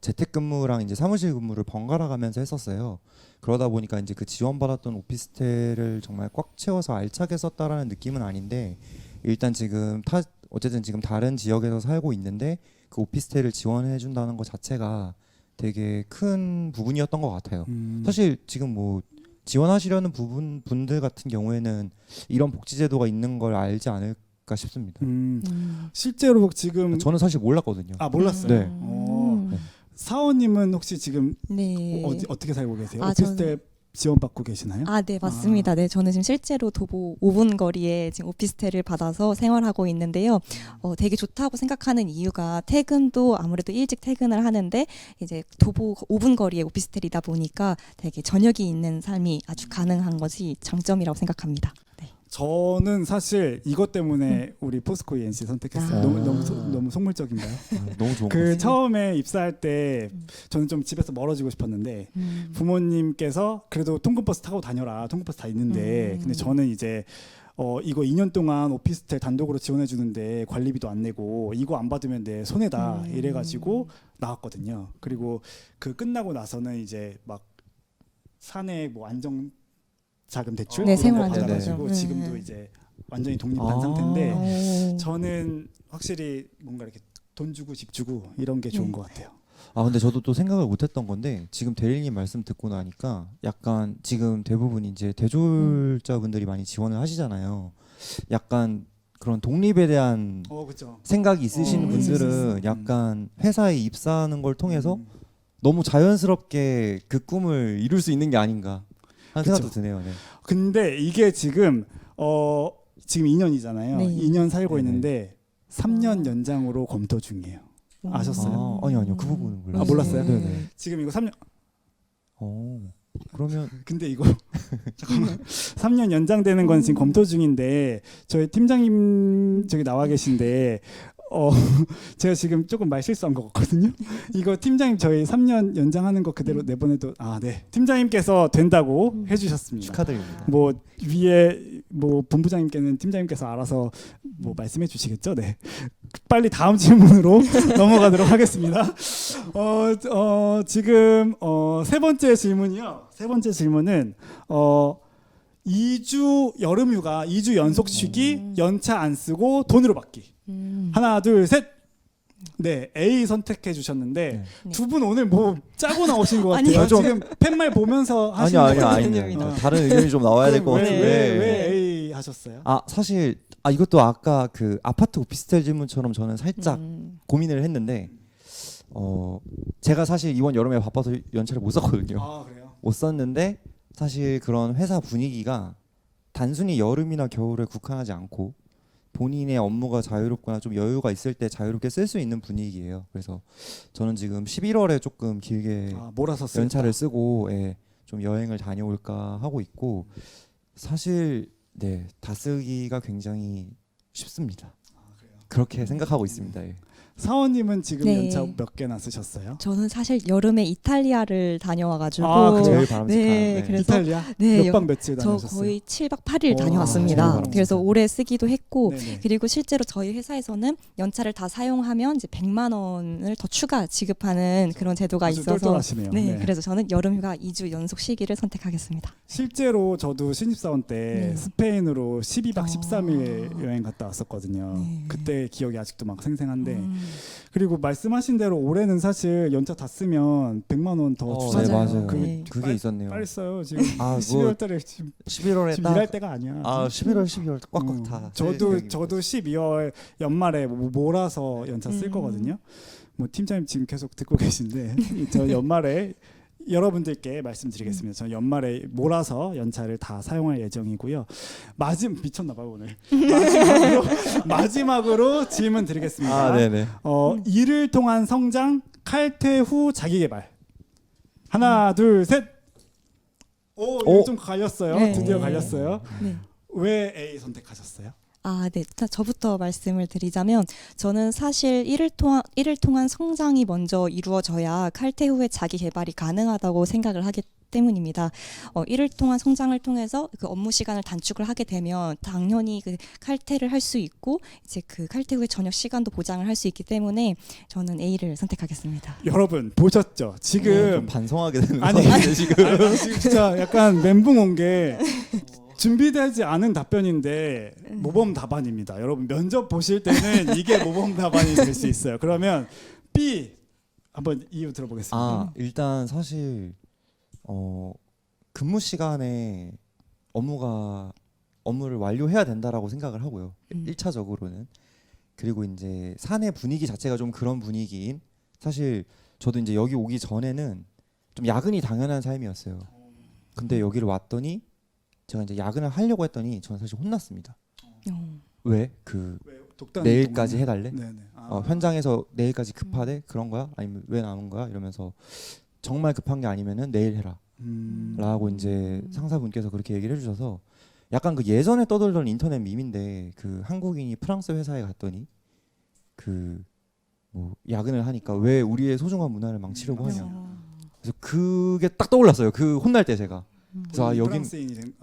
재택근무랑 이제 사무실 근무를 번갈아 가면서 했었어요. 그러다 보니까 이제 그 지원받았던 오피스텔을 정말 꽉 채워서 알차게 썼다라는 느낌은 아닌데 일단 지금 어쨌든 지금 다른 지역에서 살고 있는데 그 오피스텔을 지원해 준다는 것 자체가 되게 큰 부분이었던 것 같아요. 사실 지금 뭐 지원하시려는 분들 같은 경우에는 이런 복지 제도가 있는 걸 알지 않을까 싶습니다. 실제로 지금 저는 사실 몰랐거든요. 몰랐어요. 네. 네. 사원님은 혹시 지금 네. 어떻게 살고 계세요? 아, 오피스텔 지원받고 계시나요? 네, 맞습니다. 네, 저는 지금 실제로 도보 5분 거리에 지금 오피스텔을 받아서 생활하고 있는데요. 되게 좋다고 생각하는 이유가 퇴근도 아무래도 일찍 퇴근을 하는데 이제 도보 5분 거리에 오피스텔이다 보니까 되게 저녁이 있는 삶이 아주 가능한 것이 장점이라고 생각합니다. 네. 저는 사실 이것 때문에 우리 포스코 ENC 선택했어요. 너무 속물적인가요? 너무 좋은 것 그 같아요. 처음에 입사할 때 저는 좀 집에서 멀어지고 싶었는데 부모님께서 그래도 통근버스 타고 다녀라. 통근버스 다 있는데 근데 저는 이제 이거 2년 동안 오피스텔 단독으로 지원해 주는데 관리비도 안 내고 이거 안 받으면 내 손해다 이래가지고 나왔거든요. 그리고 그 끝나고 나서는 이제 막 사내 뭐 안정 자금 대출 네, 이런 거 생활 받아가지고 안정자금. 지금도 네. 이제 완전히 독립한 상태인데 오. 저는 확실히 뭔가 이렇게 돈 주고 집 주고 이런 게 좋은 네. 것 같아요. 근데 저도 또 생각을 못했던 건데 지금 대리님 말씀 듣고 나니까 약간 지금 대부분 이제 대졸자분들이 많이 지원을 하시잖아요. 약간 그런 독립에 대한 그렇죠. 생각이 있으신 있을 수 분들은 있어. 약간 회사에 입사하는 걸 통해서 너무 자연스럽게 그 꿈을 이룰 수 있는 게 아닌가 하는 생각도 그쵸. 드네요. 네. 근데 이게 지금 지금 2년이잖아요. 네. 2년 살고 네네. 있는데 3년 연장으로 검토 중이에요. 아셨어요? 아니요. 그 부분은 몰랐어요. 몰랐어요? 네네. 지금 이거 3년 그러면 근데 이거 잠깐만 3년 연장되는 건 지금 검토 중인데 저희 팀장님 저기 나와 계신데 제가 지금 조금 말 실수한 것 같거든요. 이거 팀장님 저희 3년 연장하는 거 그대로 내보내도 네. 팀장님께서 된다고 해주셨습니다. 축하드립니다. 뭐 위에 뭐 본부장님께는 팀장님께서 알아서 뭐 말씀해 주시겠죠. 네. 빨리 다음 질문으로 넘어가도록 하겠습니다. 지금 세 번째 질문이요. 세 번째 질문은 2주 여름휴가 2주 연속 쉬기 연차 안 쓰고 돈으로 받기. 하나 둘 셋. 네, A 선택해 주셨는데 네. 두 분 오늘 뭐 짜고 나오신 것 같아요. 아니요, 지금 팻말 보면서 하시는 아니요, 거예요. 아닙니다. 다른 의견이 좀 나와야 될 것 그럼 같은데. 왜 A 하셨어요? 사실 이것도 아까 그 아파트 오피스텔 질문처럼 저는 살짝 고민을 했는데 제가 사실 이번 여름에 바빠서 연차를 못 썼거든요. 아, 그래요? 못 썼는데 사실 그런 회사 분위기가 단순히 여름이나 겨울에 국한하지 않고 본인의 업무가 자유롭거나 좀 여유가 있을 때 자유롭게 쓸 수 있는 분위기예요. 그래서 저는 지금 11월에 조금 길게 몰아서 쓰겠다. 연차를 쓰고 좀 여행을 다녀올까 하고 있고 사실 네, 다 쓰기가 굉장히 쉽습니다. 그래요? 그렇게 생각하고 있습니다. 예. 사원님은 지금 네. 연차 몇 개나 쓰셨어요? 저는 사실 여름에 이탈리아를 다녀와가지고 그래요? 제일 바람직한. 네, 그래서 이탈리아? 네, 몇 박 며칠 저 다녀오셨어요? 거의 7박 8일 오, 다녀왔습니다. 제일 그래서 바람직한. 올해 쓰기도 했고 네네. 그리고 실제로 저희 회사에서는 연차를 다 사용하면 이제 100만 원을 더 추가 지급하는 그런 제도가 아주 있어서 똘똘하시네요. 네, 네. 그래서 저는 여름휴가 2주 연속 쉬기를 선택하겠습니다. 실제로 저도 신입사원 때 네. 스페인으로 12박 아. 13일 여행 갔다 왔었거든요. 네. 그때 기억이 아직도 막 생생한데 음. 그리고 말씀하신 대로 올해는 사실 연차 다 쓰면 100만 원 더 네, 주잖아요. 맞아요. 네. 그게 빨리- 있었네요. 빨리 써요. 지금 뭐 12월 달에 지금 11월에 지금 딱 일할 때가 아니야. 11월, 12월 꽉꽉 다. 저도 12월 연말에 몰아서 연차 쓸 거거든요. 뭐 팀장님 지금 계속 듣고 계신데 저 연말에 여러분들께 말씀드리겠습니다. 저는 연말에 몰아서 연차를 다 사용할 예정이고요. 미쳤나 봐요 오늘. 마지막으로 질문 드리겠습니다. 네네. 일을 통한 성장, 칼퇴 후 자기 개발. 하나, 둘, 셋. 이거 좀 갈렸어요. 네. 드디어 갈렸어요. 네. 왜 A 선택하셨어요? 네. 저부터 말씀을 드리자면 저는 사실 일을 통한 성장이 먼저 이루어져야 칼퇴 후에 자기 개발이 가능하다고 생각을 하기 때문입니다. 일을 통한 성장을 통해서 그 업무 시간을 단축을 하게 되면 당연히 그 칼퇴를 할 수 있고 이제 그 칼퇴 후에 저녁 시간도 보장을 할 수 있기 때문에 저는 A를 선택하겠습니다. 여러분 보셨죠? 좀 지금 반성하게 되는 거 아니, 같은데 지금. 아니, 지금 진짜 약간 멘붕 온 게 준비되지 않은 답변인데 모범 답안입니다. 여러분 면접 보실 때는 이게 모범 답안이 될 수 있어요. 그러면 B 한번 이유 들어보겠습니다. 일단 사실 근무 시간에 업무를 완료해야 된다라고 생각을 하고요. 1차적으로는. 그리고 이제 사내 분위기 자체가 좀 그런 분위기인 사실 저도 이제 여기 오기 전에는 좀 야근이 당연한 삶이었어요. 근데 여기를 왔더니 제가 이제 야근을 하려고 했더니 저는 사실 혼났습니다. 왜? 왜 독단 내일까지 운동을? 해달래? 네네. 현장에서 내일까지 급하대? 그런 거야? 아니면 왜 남은 거야? 이러면서 정말 급한 게 아니면은 내일 해라. 라고 이제 상사분께서 그렇게 얘기를 해주셔서 약간 그 예전에 떠돌던 인터넷 밈인데 그 한국인이 프랑스 회사에 갔더니 그 뭐 야근을 하니까 왜 우리의 소중한 문화를 망치려고 하냐. 그래서 그게 딱 떠올랐어요. 그 혼날 때 제가. 그래서 여긴 프랑스인이 된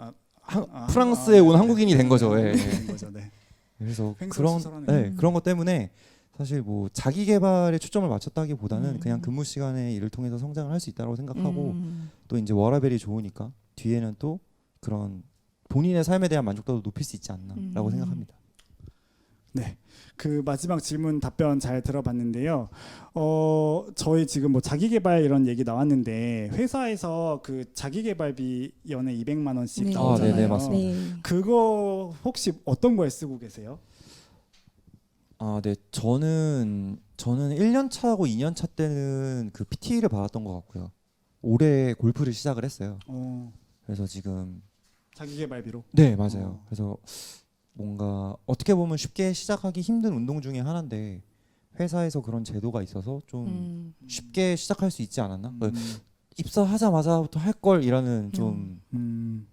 프랑스에 온 한국인이 된 거죠. 예. 된 거죠. 네. 그래서 횡설수설하네요. 그런 것 때문에 사실 뭐 자기 개발에 초점을 맞췄다기보다는 그냥 근무 시간에 일을 통해서 성장을 할 수 있다고 생각하고 또 이제 워라벨이 좋으니까 뒤에는 또 그런 본인의 삶에 대한 만족도도 높일 수 있지 않나라고 생각합니다. 네, 그 마지막 질문 답변 잘 들어봤는데요. 저희 지금 뭐 자기개발 이런 얘기 나왔는데 회사에서 그 자기개발비 연에 200만 원씩 네. 나오잖아요. 네네, 맞습니다. 네. 그거 혹시 어떤 거에 쓰고 계세요? 네, 저는 1년 차하고 2년 차 때는 그 PT를 받았던 것 같고요. 올해 골프를 시작을 했어요. 그래서 지금 자기개발비로? 네, 맞아요. 그래서 뭔가 어떻게 보면 쉽게 시작하기 힘든 운동 중에 하나인데 회사에서 그런 제도가 있어서 좀 쉽게 시작할 수 있지 않았나? 입사하자마자부터 할 걸이라는 좀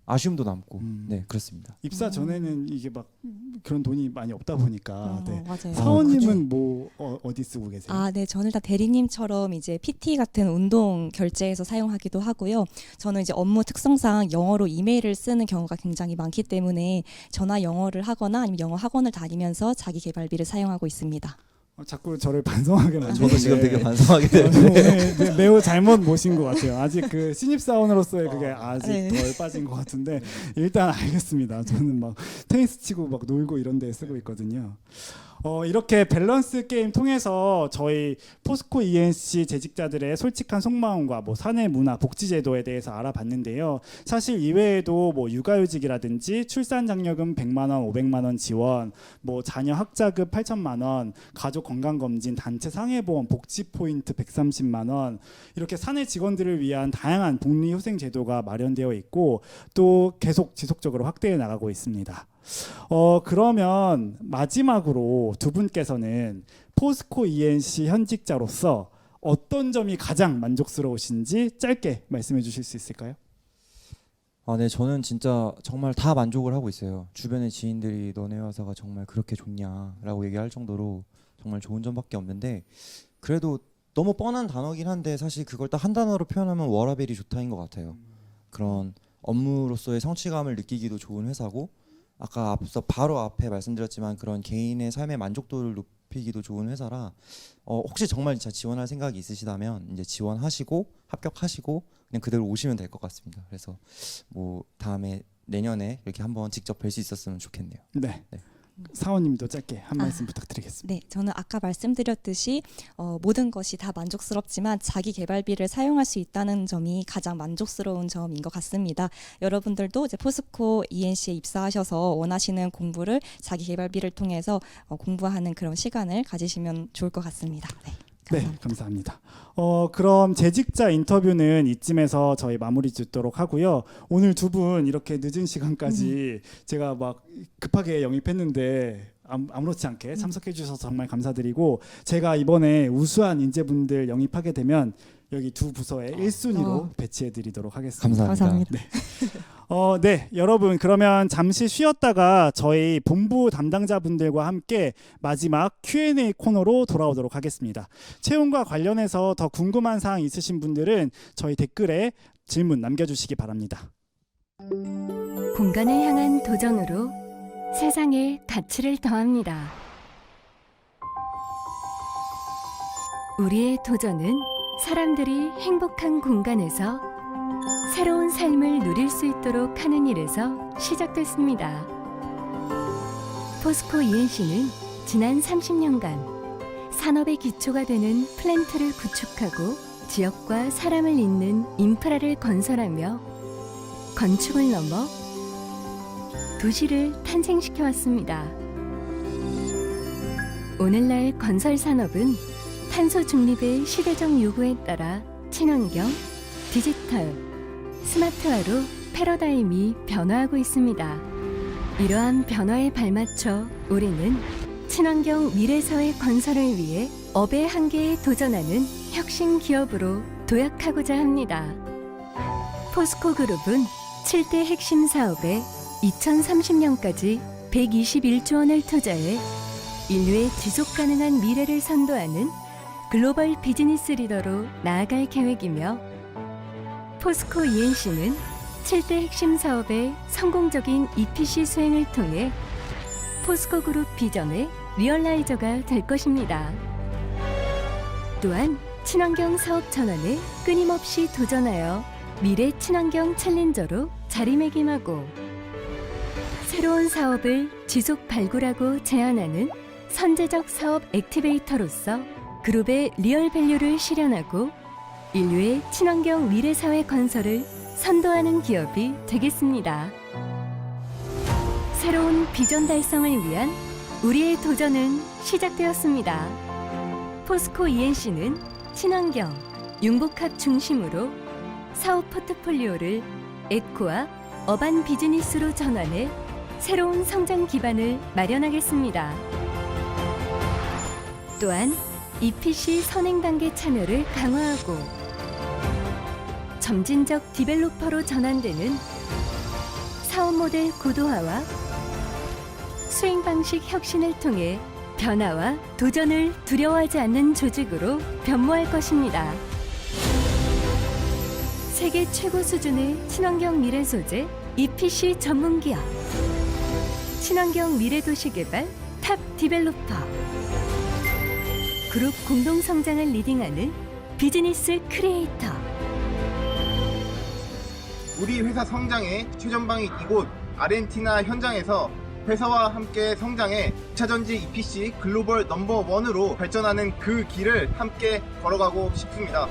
아쉬움도 남고 네 그렇습니다. 입사 전에는 이게 막 그런 돈이 많이 없다 보니까 네. 맞아요. 사원님은 뭐 어디 쓰고 계세요? 네, 저는 일단 대리님처럼 이제 PT 같은 운동 결제해서 사용하기도 하고요. 저는 이제 업무 특성상 영어로 이메일을 쓰는 경우가 굉장히 많기 때문에 전화 영어를 하거나 아니면 영어 학원을 다니면서 자기 개발비를 사용하고 있습니다. 자꾸 저를 반성하게 만드는데 저도 지금 되게 반성하게 되는데 오늘 매우 잘못 모신 것 같아요. 아직 그 신입사원으로서의 그게 아직 네. 덜 빠진 것 같은데 일단 알겠습니다. 저는 막 테니스 치고 막 놀고 이런 데 쓰고 있거든요. 이렇게 밸런스 게임 통해서 저희 포스코 ENC 재직자들의 솔직한 속마음과 뭐 사내 문화, 복지 제도에 대해서 알아봤는데요. 사실 이외에도 뭐 육아휴직이라든지 출산 장려금 100만 원, 500만 원 지원, 뭐 자녀 학자금 8천만 원, 가족 건강 검진, 단체 상해보험, 복지 포인트 130만 원, 이렇게 사내 직원들을 위한 다양한 복리 효생 제도가 마련되어 있고 또 계속 지속적으로 확대해 나가고 있습니다. 그러면 마지막으로 두 분께서는 포스코 ENC 현직자로서 어떤 점이 가장 만족스러우신지 짧게 말씀해 주실 수 있을까요? 네, 저는 진짜 정말 다 만족을 하고 있어요. 주변의 지인들이 너네 회사가 정말 그렇게 좋냐라고 얘기할 정도로 정말 좋은 점밖에 없는데, 그래도 너무 뻔한 단어긴 한데 사실 그걸 딱 한 단어로 표현하면 워라벨이 좋다인 것 같아요. 그런 업무로서의 성취감을 느끼기도 좋은 회사고, 아까 앞서 바로 앞에 말씀드렸지만 그런 개인의 삶의 만족도를 높이기도 좋은 회사라, 혹시 정말 진짜 지원할 생각이 있으시다면 이제 지원하시고 합격하시고 그냥 그대로 오시면 될 것 같습니다. 그래서 뭐 다음에 내년에 이렇게 한번 직접 뵐 수 있었으면 좋겠네요. 네. 네. 사원님도 짧게 한 말씀 부탁드리겠습니다. 네, 저는 아까 말씀드렸듯이 모든 것이 다 만족스럽지만 자기 개발비를 사용할 수 있다는 점이 가장 만족스러운 점인 것 같습니다. 여러분들도 이제 포스코 ENC에 입사하셔서 원하시는 공부를 자기 개발비를 통해서 공부하는 그런 시간을 가지시면 좋을 것 같습니다. 네. 네, 감사합니다. 그럼 재직자 인터뷰는 이쯤에서 저희 마무리 짓도록 하고요. 오늘 두 분 이렇게 늦은 시간까지 제가 막 급하게 영입했는데 아무렇지 않게 참석해 주셔서 정말 감사드리고, 제가 이번에 우수한 인재분들 영입하게 되면 여기 두 부서에 1순위로 배치해 드리도록 하겠습니다. 감사합니다. 네, 여러분 그러면 잠시 쉬었다가 저희 본부 담당자분들과 함께 마지막 Q&A 코너로 돌아오도록 하겠습니다. 채용과 관련해서 더 궁금한 사항 있으신 분들은 저희 댓글에 질문 남겨주시기 바랍니다. 공간을 향한 도전으로 세상에 가치를 더합니다. 우리의 도전은 사람들이 행복한 공간에서 새로운 삶을 누릴 수 있도록 하는 일에서 시작됐습니다. 포스코 ENC는 지난 30년간 산업의 기초가 되는 플랜트를 구축하고 지역과 사람을 잇는 인프라를 건설하며 건축을 넘어 도시를 탄생시켜 왔습니다. 오늘날 건설 산업은 탄소 중립의 시대적 요구에 따라 친환경, 디지털, 스마트화로 패러다임이 변화하고 있습니다. 이러한 변화에 발맞춰 우리는 친환경 미래사회 건설을 위해 업의 한계에 도전하는 혁신 기업으로 도약하고자 합니다. 포스코 그룹은 7대 핵심 사업에 2030년까지 121조 원을 투자해 인류의 지속 가능한 미래를 선도하는 글로벌 비즈니스 리더로 나아갈 계획이며, 포스코 ENC는 7대 핵심 사업의 성공적인 EPC 수행을 통해 포스코 그룹 비전의 리얼라이저가 될 것입니다. 또한 친환경 사업 전환에 끊임없이 도전하여 미래 친환경 챌린저로 자리매김하고, 새로운 사업을 지속 발굴하고 제안하는 선제적 사업 액티베이터로서 그룹의 리얼 밸류를 실현하고 인류의 친환경 미래사회 건설을 선도하는 기업이 되겠습니다. 새로운 비전 달성을 위한 우리의 도전은 시작되었습니다. 포스코 ENC는 친환경, 융복합 중심으로 사업 포트폴리오를 에코와 어반 비즈니스로 전환해 새로운 성장 기반을 마련하겠습니다. 또한 EPC 선행 단계 참여를 강화하고 점진적 디벨로퍼로 전환되는 사업 모델 고도화와 수행 방식 혁신을 통해 변화와 도전을 두려워하지 않는 조직으로 변모할 것입니다. 세계 최고 수준의 친환경 미래 소재 EPC 전문 기업, 친환경 미래 도시 개발 탑 디벨로퍼, 그룹 공동 성장을 리딩하는 비즈니스 크리에이터. 우리 회사 성장의 최전방인 이곳 아르헨티나 현장에서 회사와 함께 성장해 2차전지 EPC 글로벌 넘버1으로 발전하는 그 길을 함께 걸어가고 싶습니다.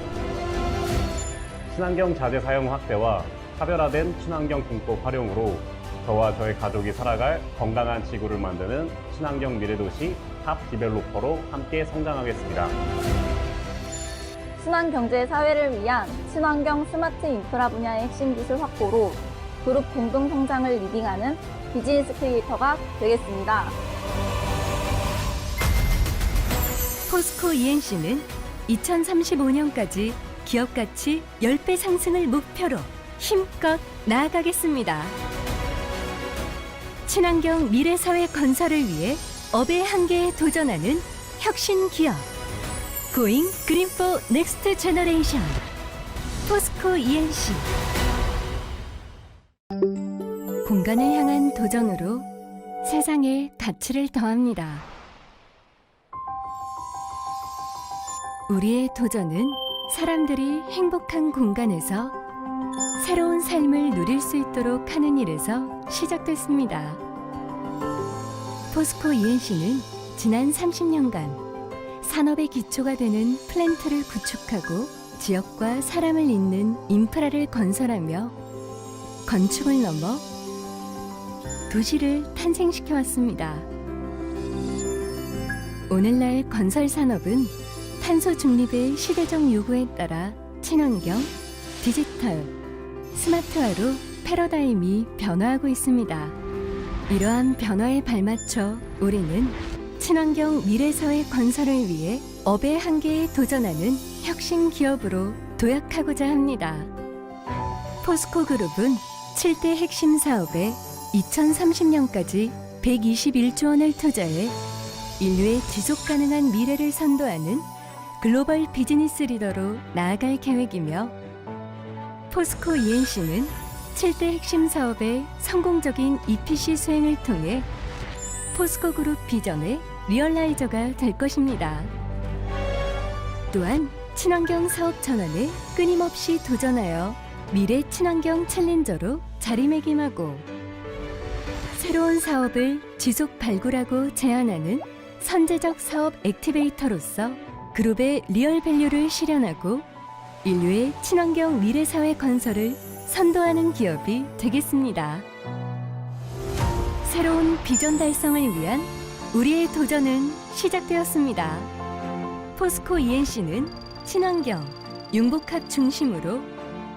친환경 자재 사용 확대와 차별화된 친환경 공법 활용으로 저와 저의 가족이 살아갈 건강한 지구를 만드는 친환경 미래도시 탑 디벨로퍼로 함께 성장하겠습니다. 친환경제 사회를 위한 친환경 스마트 인프라 분야의 핵심 기술 확보로 그룹 공동 성장을 리딩하는 비즈니스 크리에이터가 되겠습니다. 포스코 ENC는 2035년까지 기업 가치 10배 상승을 목표로 힘껏 나아가겠습니다. 친환경 미래사회 건설을 위해 업의 한계에 도전하는 혁신 기업 Going Green for Next Generation 포스코 ENC. 공간을 향한 도전으로 세상에 가치를 더합니다. 우리의 도전은 사람들이 행복한 공간에서 새로운 삶을 누릴 수 있도록 하는 일에서 시작됐습니다. 포스코 ENC는 지난 30년간 산업의 기초가 되는 플랜트를 구축하고 지역과 사람을 잇는 인프라를 건설하며 건축을 넘어 도시를 탄생시켜 왔습니다. 오늘날 건설 산업은 탄소 중립의 시대적 요구에 따라 친환경, 디지털, 스마트화로 패러다임이 변화하고 있습니다. 이러한 변화에 발맞춰 우리는 친환경 미래사회 건설을 위해 업의 한계에 도전하는 혁신 기업으로 도약하고자 합니다. 포스코 그룹은 7대 핵심 사업에 2030년까지 121조 원을 투자해 인류의 지속 가능한 미래를 선도하는 글로벌 비즈니스 리더로 나아갈 계획이며 포스코 ENC는 7대 핵심 사업의 성공적인 EPC 수행을 통해 포스코 그룹 비전의 리얼라이저가 될 것입니다. 또한 친환경 사업 전환에 끊임없이 도전하여 미래 친환경 챌린저로 자리매김하고 새로운 사업을 지속 발굴하고 제안하는 선제적 사업 액티베이터로서 그룹의 리얼 밸류를 실현하고 인류의 친환경 미래사회 건설을 선도하는 기업이 되겠습니다. 새로운 비전 달성을 위한 우리의 도전은 시작되었습니다. 포스코 ENC는 친환경, 융복합 중심으로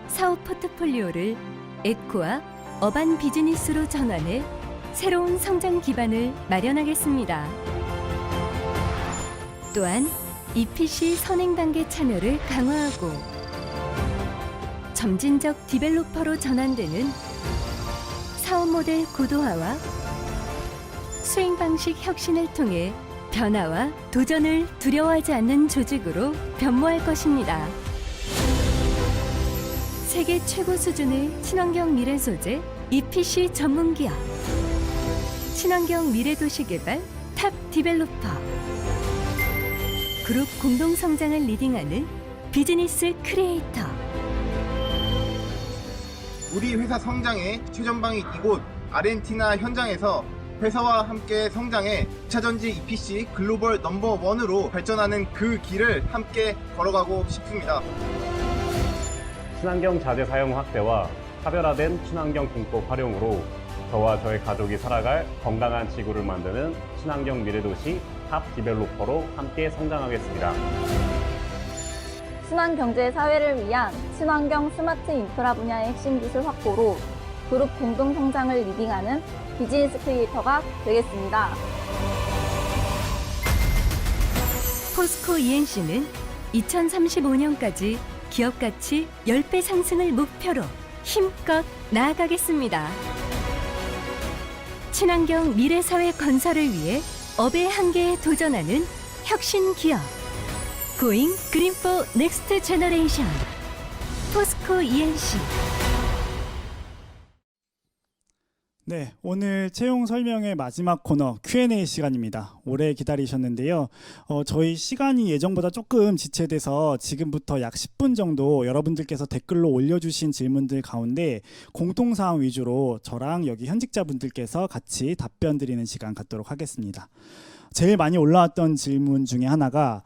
사업 포트폴리오를 에코와 어반 비즈니스로 전환해 새로운 성장 기반을 마련하겠습니다. 또한 EPC 선행 단계 참여를 강화하고 점진적 디벨로퍼로 전환되는 사업 모델 고도화와 수행 방식 혁신을 통해 변화와 도전을 두려워하지 않는 조직으로 변모할 것입니다. 세계 최고 수준의 친환경 미래 소재 EPC 전문 기업 친환경 미래 도시 개발 탑 디벨로퍼 그룹 공동 성장을 리딩하는 비즈니스 크리에이터. 우리 회사 성장의 최전방인 이곳 아르헨티나 현장에서 회사와 함께 성장해 2차전지 EPC 글로벌 넘버1으로 발전하는 그 길을 함께 걸어가고 싶습니다. 친환경 자재 사용 확대와 차별화된 친환경 공법 활용으로 저와 저의 가족이 살아갈 건강한 지구를 만드는 친환경 미래도시 탑 디벨로퍼로 함께 성장하겠습니다. 친환경제 사회를 위한 친환경 스마트 인프라 분야의 핵심 기술 확보로 그룹 공동 성장을 리딩하는 비즈니스 크리에이터가 되겠습니다. 포스코 ENC는 2035년까지 기업 가치 10배 상승을 목표로 힘껏 나아가겠습니다. 친환경 미래사회 건설을 위해 업의 한계에 도전하는 혁신 기업 Going Green for Next Generation 포스코 ENC. 네, 오늘 채용 설명의 마지막 코너 Q&A 시간입니다. 오래 기다리셨는데요. 저희 시간이 예정보다 조금 지체돼서 지금부터 약 10분 정도 여러분들께서 댓글로 올려주신 질문들 가운데 공통사항 위주로 저랑 여기 현직자분들께서 같이 답변 드리는 시간 갖도록 하겠습니다. 제일 많이 올라왔던 질문 중에 하나가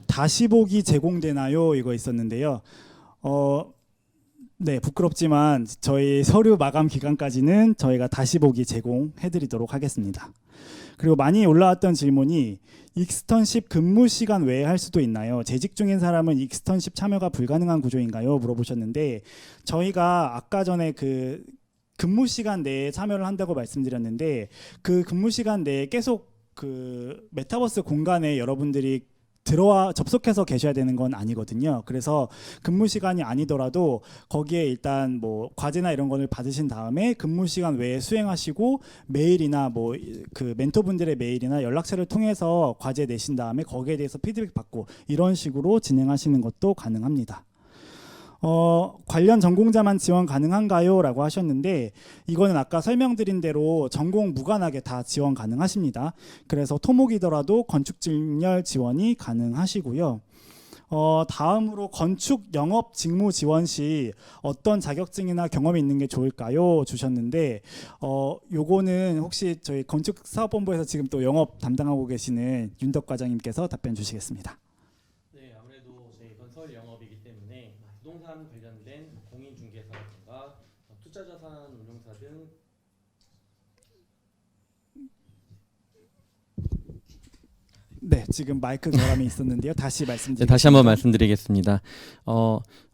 다시 보기 제공되나요? 이거 있었는데요. 네, 부끄럽지만 저희 서류 마감 기간까지는 저희가 다시 보기 제공해드리도록 하겠습니다. 그리고 많이 올라왔던 질문이 익스턴십 근무 시간 외에 할 수도 있나요? 재직 중인 사람은 익스턴십 참여가 불가능한 구조인가요? 물어보셨는데 저희가 아까 전에 그 근무 시간 내에 참여를 한다고 말씀드렸는데 그 근무 시간 내에 계속 그 메타버스 공간에 여러분들이 들어와 접속해서 계셔야 되는 건 아니거든요. 그래서 근무 시간이 아니더라도 거기에 일단 뭐 과제나 이런 거를 받으신 다음에 근무 시간 외에 수행하시고 메일이나 뭐 그 멘토분들의 메일이나 연락처를 통해서 과제 내신 다음에 거기에 대해서 피드백 받고 이런 식으로 진행하시는 것도 가능합니다. 관련 전공자만 지원 가능한가요? 라고 하셨는데 이거는 아까 설명드린 대로 전공 무관하게 다 지원 가능하십니다. 그래서 토목이더라도 건축직렬 지원이 가능하시고요. 다음으로 건축 영업 직무 지원 시 어떤 자격증이나 경험이 있는 게 좋을까요? 주셨는데 요거는 혹시 저희 건축사업본부에서 지금 또 영업 담당하고 계시는 윤덕 과장님께서 답변 주시겠습니다. 네, 아무래도 저희 건설 영업이기 때문에 부동산 관련된 공인중개사라든가 투자자산 운용사 등 네, 지금 마이크 결함이 있었는데요. 다시 말씀드리겠습니다. 네, 다시 한번 말씀드리겠습니다.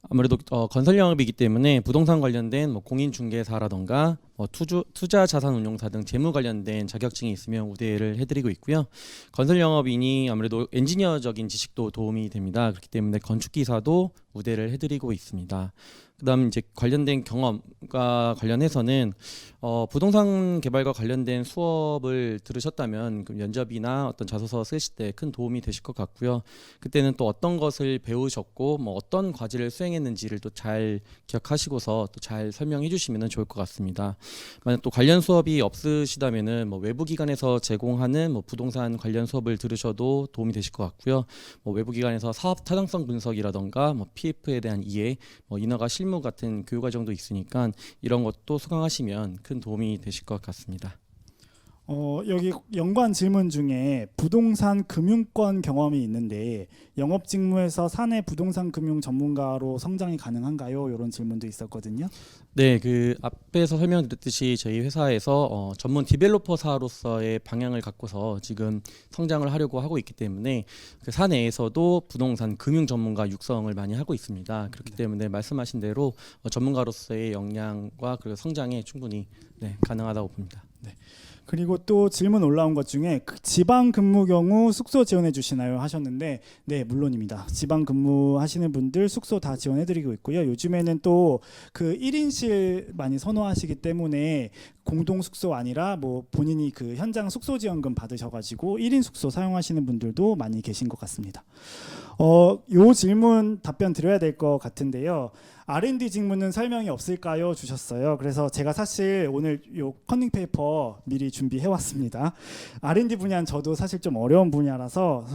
아무래도 건설 영업이기 때문에 부동산 관련된 뭐 공인중개사라던가 뭐 투자 자산 운용사 등 재무 관련된 자격증이 있으면 우대를 해드리고 있고요. 건설 영업인이 아무래도 엔지니어적인 지식도 도움이 됩니다. 그렇기 때문에 건축기사도 우대를 해드리고 있습니다. 그다음 이제 관련된 경험과 관련해서는 부동산 개발과 관련된 수업을 들으셨다면 그 면접이나 어떤 자소서 쓰실 때 큰 도움이 되실 것 같고요. 그때는 또 어떤 것을 배우셨고 뭐 어떤 과제를 수행했는지를 또 잘 기억하시고서 또 잘 설명해 주시면 좋을 것 같습니다. 만약 또 관련 수업이 없으시다면은 뭐 외부 기관에서 제공하는 뭐 부동산 관련 수업을 들으셔도 도움이 되실 것 같고요. 뭐 외부 기관에서 사업 타당성 분석이라던가 뭐 PF에 대한 이해, 뭐 인허가 실무 같은 교육 과정도 있으니까 이런 것도 수강하시면 큰 도움이 되실 것 같습니다. 여기 연관 질문 중에 부동산 금융권 경험이 있는데 영업 직무에서 사내 부동산 금융 전문가로 성장이 가능한가요? 이런 질문도 있었거든요. 네, 그 앞에서 설명드렸듯이 저희 회사에서 전문 디벨로퍼사로서의 방향을 갖고서 지금 성장을 하려고 하고 있기 때문에 그 사내에서도 부동산 금융 전문가 육성을 많이 하고 있습니다. 그렇기 때문에 말씀하신 대로 전문가로서의 역량과 그리고 성장에 충분히 가능하다고 봅니다. 네. 그리고 또 질문 올라온 것 중에 지방 근무 경우 숙소 지원해 주시나요? 하셨는데 네, 물론입니다. 지방 근무하시는 분들 숙소 다 지원해 드리고 있고요. 요즘에는 또 그 1인실 많이 선호하시기 때문에 공동 숙소 아니라 뭐 본인이 그 현장 숙소 지원금 받으셔가지고 1인 숙소 사용하시는 분들도 많이 계신 것 같습니다. 요 질문 답변 드려야 될 것 같은데요. R&D 직무는 설명이 없을까요? 주셨어요. 그래서 제가 사실 오늘 요 컨닝 페이퍼 미리 준비해 왔습니다. R&D 분야는 저도 사실 좀 어려운 분야라서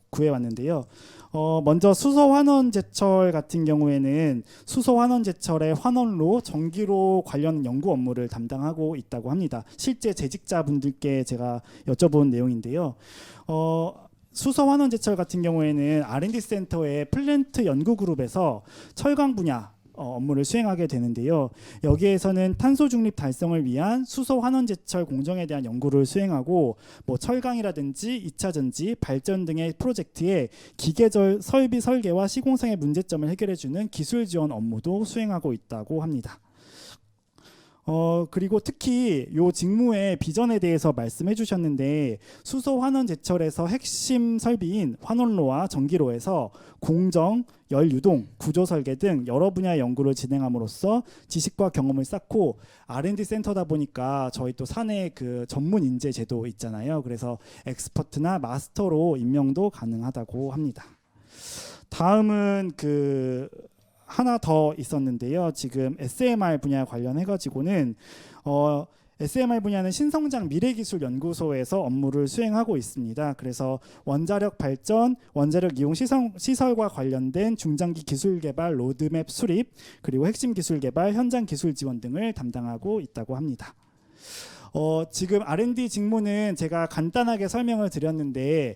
구해 왔는데요. 먼저 수소 환원 제철 같은 경우에는 수소 환원 제철의 환원로, 전기로 관련 연구 업무를 담당하고 있다고 합니다. 실제 재직자분들께 제가 여쭤본 내용인데요. 수소 환원 제철 같은 경우에는 R&D 센터의 플랜트 연구 그룹에서 철강 분야 업무를 수행하게 되는데요. 여기에서는 탄소 중립 달성을 위한 수소 환원 제철 공정에 대한 연구를 수행하고 뭐 철강이라든지 2차 전지, 발전 등의 프로젝트에 기계절 설비 설계와 시공상의 문제점을 해결해 주는 기술 지원 업무도 수행하고 있다고 합니다. 그리고 특히 요 직무의 비전에 대해서 말씀해 주셨는데 수소 환원 제철에서 핵심 설비인 환원로와 전기로에서 공정, 열 유동, 구조 설계 등 여러 분야의 연구를 진행함으로써 지식과 경험을 쌓고 R&D 센터다 보니까 저희 또 사내 그 전문 인재 제도 있잖아요. 그래서 엑스퍼트나 마스터로 임명도 가능하다고 합니다. 다음은 그 하나 더 있었는데요. 지금 SMR 분야 관련해 가지고는 SMR 분야는 신성장 미래기술연구소에서 업무를 수행하고 있습니다. 그래서 원자력 발전, 원자력 이용 시설과 관련된 중장기 기술 개발 로드맵 수립, 그리고 핵심 기술 개발, 현장 기술 지원 등을 담당하고 있다고 합니다. 지금 R&D 직무는 제가 간단하게 설명을 드렸는데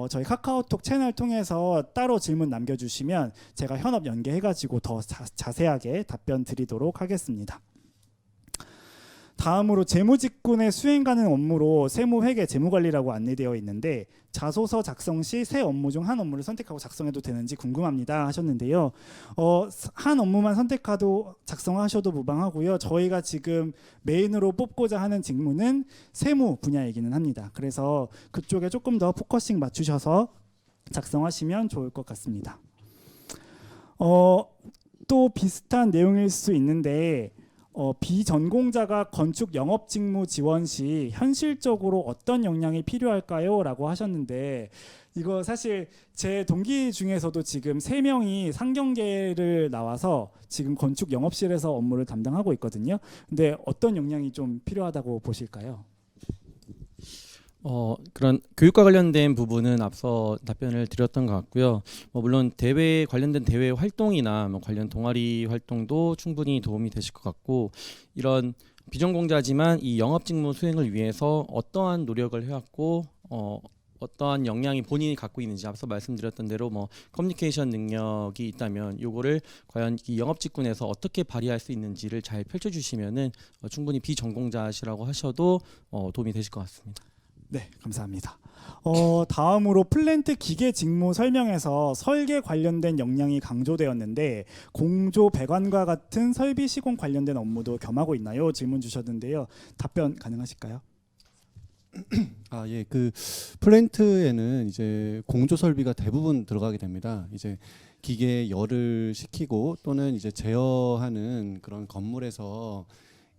저희 카카오톡 채널 통해서 따로 질문 남겨주시면 제가 현업 연계해가지고 더 자세하게 답변 드리도록 하겠습니다. 다음으로 재무직군의 수행가능 업무로 세무회계 재무관리라고 안내되어 있는데 자소서 작성 시 세 업무 중 한 업무를 선택하고 작성해도 되는지 궁금합니다 하셨는데요. 한 업무만 선택하도 작성하셔도 무방하고요. 저희가 지금 메인으로 뽑고자 하는 직무는 세무 분야이기는 합니다. 그래서 그쪽에 조금 더 포커싱 맞추셔서 작성하시면 좋을 것 같습니다. 또 비슷한 내용일 수 있는데 비전공자가 건축 영업 직무 지원 시 현실적으로 어떤 역량이 필요할까요? 라고 하셨는데 이거 사실 제 동기 중에서도 지금 3명이 상경계를 나와서 지금 건축 영업실에서 업무를 담당하고 있거든요. 근데 어떤 역량이 좀 필요하다고 보실까요? 그런 교육과 관련된 부분은 앞서 답변을 드렸던 것 같고요. 물론 대회 관련된 대회 활동이나 관련 동아리 활동도 충분히 도움이 되실 것 같고, 이런 비전공자지만 이 영업 직무 수행을 위해서 어떠한 노력을 해왔고 어떠한 역량이 본인이 갖고 있는지 앞서 말씀드렸던 대로 커뮤니케이션 능력이 있다면 요거를 과연 이 영업 직군에서 어떻게 발휘할 수 있는지를 잘 펼쳐주시면은 충분히 비전공자시라고 하셔도 도움이 되실 것 같습니다. 네, 감사합니다. 다음으로 플랜트 기계 직무 설명에서 설계 관련된 역량이 강조되었는데 공조 배관과 같은 설비 시공 관련된 업무도 겸하고 있나요? 질문 주셨는데요. 답변 가능하실까요? 예, 그 플랜트에는 이제 공조 설비가 대부분 들어가게 됩니다. 이제 기계에 열을 식히고 또는 이제 제어하는 그런 건물에서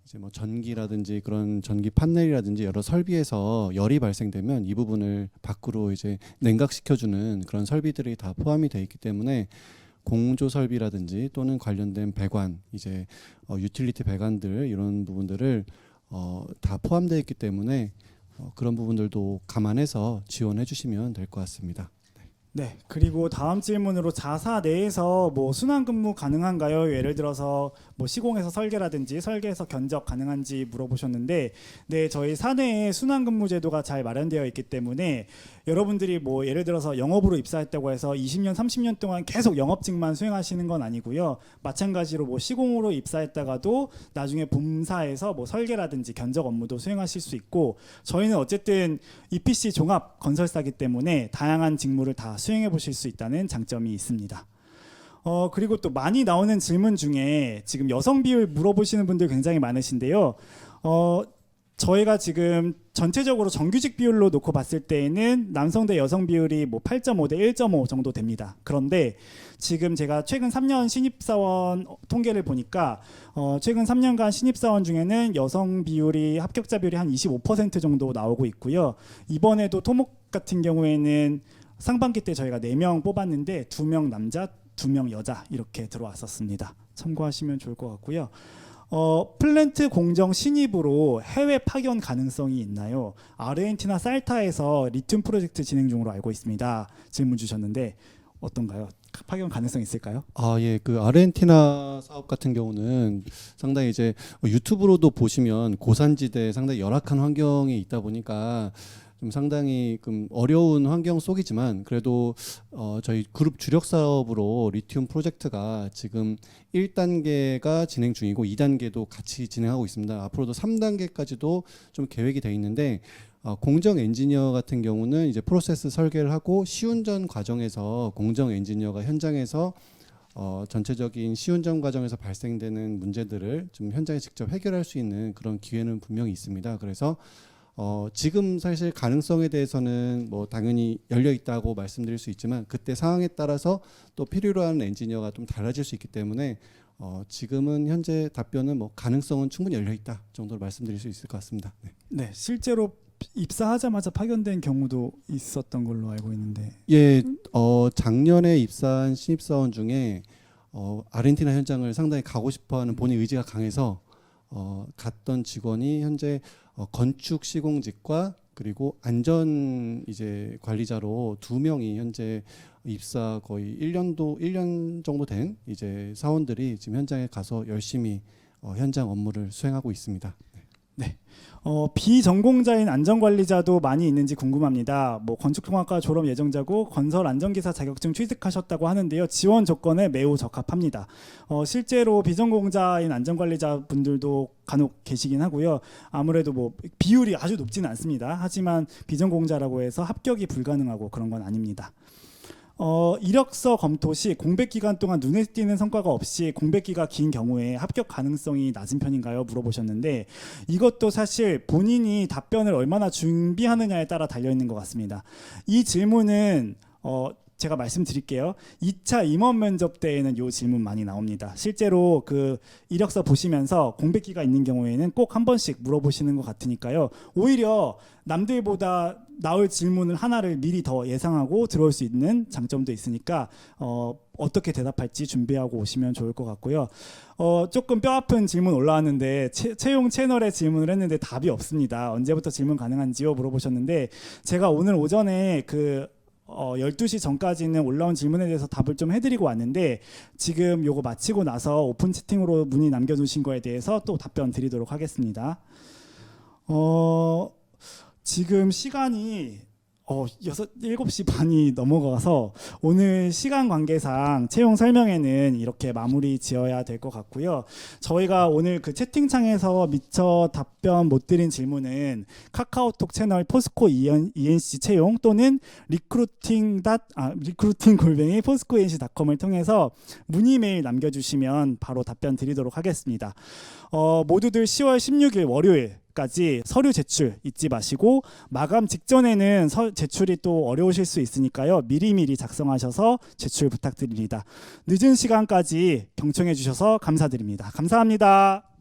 이제 전기라든지 그런 전기 판넬이라든지 여러 설비에서 열이 발생되면 이 부분을 밖으로 이제 냉각시켜주는 그런 설비들이 다 포함이 되어 있기 때문에 공조 설비라든지 또는 관련된 배관, 이제 유틸리티 배관들 이런 부분들을 다 포함되어 있기 때문에 그런 부분들도 감안해서 지원해 주시면 될 것 같습니다. 네, 그리고 다음 질문으로 자사 내에서 순환 근무 가능한가요? 예를 들어서 시공에서 설계라든지 설계에서 견적 가능한지 물어보셨는데, 네, 저희 사내에 순환 근무 제도가 잘 마련되어 있기 때문에 여러분들이 예를 들어서 영업으로 입사했다고 해서 20년, 30년 동안 계속 영업직만 수행하시는 건 아니고요. 마찬가지로 시공으로 입사했다가도 나중에 본사에서 설계라든지 견적 업무도 수행하실 수 있고, 저희는 어쨌든 EPC 종합 건설사기 때문에 다양한 직무를 다 수행해 보실 수 있다는 장점이 있습니다. 그리고 또 많이 나오는 질문 중에 지금 여성 비율 물어보시는 분들 굉장히 많으신데요. 저희가 지금 전체적으로 정규직 비율로 놓고 봤을 때에는 남성 대 여성 비율이 8.5 대 1.5 정도 됩니다. 그런데 지금 제가 최근 3년 신입사원 통계를 보니까 최근 3년간 신입사원 중에는 여성 비율이 합격자 비율이 한 25% 정도 나오고 있고요. 이번에도 토목 같은 경우에는 상반기 때 저희가 4명 뽑았는데 2명 남자, 2명 여자 이렇게 들어왔었습니다. 참고하시면 좋을 것 같고요. 플랜트 공정 신입으로 해외 파견 가능성이 있나요? 아르헨티나 살타에서 리튬 프로젝트 진행 중으로 알고 있습니다. 질문 주셨는데 어떤가요? 파견 가능성 있을까요? 예, 그 아르헨티나 사업 같은 경우는 상당히 이제 유튜브로도 보시면 고산지대 상당히 열악한 환경에 있다 보니까 좀 상당히 어려운 환경 속이지만 그래도 저희 그룹 주력 사업으로 리튬 프로젝트가 지금 1단계가 진행 중이고 2단계도 같이 진행하고 있습니다. 앞으로도 3단계까지도 좀 계획이 돼 있는데 공정 엔지니어 같은 경우는 이제 프로세스 설계를 하고 시운전 과정에서 공정 엔지니어가 현장에서 전체적인 시운전 과정에서 발생되는 문제들을 좀 현장에 직접 해결할 수 있는 그런 기회는 분명히 있습니다. 그래서 지금 사실 가능성에 대해서는 당연히 열려 있다고 말씀드릴 수 있지만 그때 상황에 따라서 또 필요로 하는 엔지니어가 좀 달라질 수 있기 때문에 지금은 현재 답변은 가능성은 충분히 열려 있다 정도로 말씀드릴 수 있을 것 같습니다. 네, 실제로 입사하자마자 파견된 경우도 있었던 걸로 알고 있는데. 예, 작년에 입사한 신입사원 중에 아르헨티나 현장을 상당히 가고 싶어하는 본인 의지가 강해서 갔던 직원이 현재 건축 시공직과 그리고 안전 이제 관리자로 2명이 현재 입사 거의 1년 정도 된 이제 사원들이 지금 현장에 가서 열심히 현장 업무를 수행하고 있습니다. 네. 비전공자인 안전관리자도 많이 있는지 궁금합니다. 뭐 건축공학과 졸업 예정자고 건설 안전기사 자격증 취득하셨다고 하는데요. 지원 조건에 매우 적합합니다. 실제로 비전공자인 안전관리자 분들도 간혹 계시긴 하고요. 아무래도 뭐 비율이 아주 높지는 않습니다. 하지만 비전공자라고 해서 합격이 불가능하고 그런 건 아닙니다. 이력서 검토 시 공백 기간 동안 눈에 띄는 성과가 없이 공백기가 긴 경우에 합격 가능성이 낮은 편인가요? 물어보셨는데 이것도 사실 본인이 답변을 얼마나 준비하느냐에 따라 달려 있는 것 같습니다. 이 질문은 제가 말씀드릴게요. 2차 임원 면접 때에는 이 질문 많이 나옵니다. 실제로 그 이력서 보시면서 공백기가 있는 경우에는 꼭 한 번씩 물어보시는 것 같으니까요. 오히려 남들보다 나올 질문을 하나를 미리 더 예상하고 들어올 수 있는 장점도 있으니까 어떻게 대답할지 준비하고 오시면 좋을 것 같고요. 조금 뼈아픈 질문 올라왔는데 채용 채널에 질문을 했는데 답이 없습니다. 언제부터 질문 가능한지요? 물어보셨는데 제가 오늘 오전에 12시 전까지는 올라온 질문에 대해서 답을 좀 해드리고 왔는데 지금 요거 마치고 나서 오픈 채팅으로 문의 남겨주신 거에 대해서 또 답변 드리도록 하겠습니다. 지금 시간이 7시 반이 넘어가서 오늘 시간 관계상 채용 설명회는 이렇게 마무리 지어야 될 것 같고요. 저희가 오늘 그 채팅창에서 미처 답변 못 드린 질문은 카카오톡 채널 포스코 ENC 채용 또는 recruiting@po스코enc.com을 통해서 문의 메일 남겨주시면 바로 답변 드리도록 하겠습니다. 모두들 10월 16일 월요일까지 서류 제출 잊지 마시고 마감 직전에는 제출이 또 어려우실 수 있으니까요. 미리미리 작성하셔서 제출 부탁드립니다. 늦은 시간까지 경청해 주셔서 감사드립니다. 감사합니다.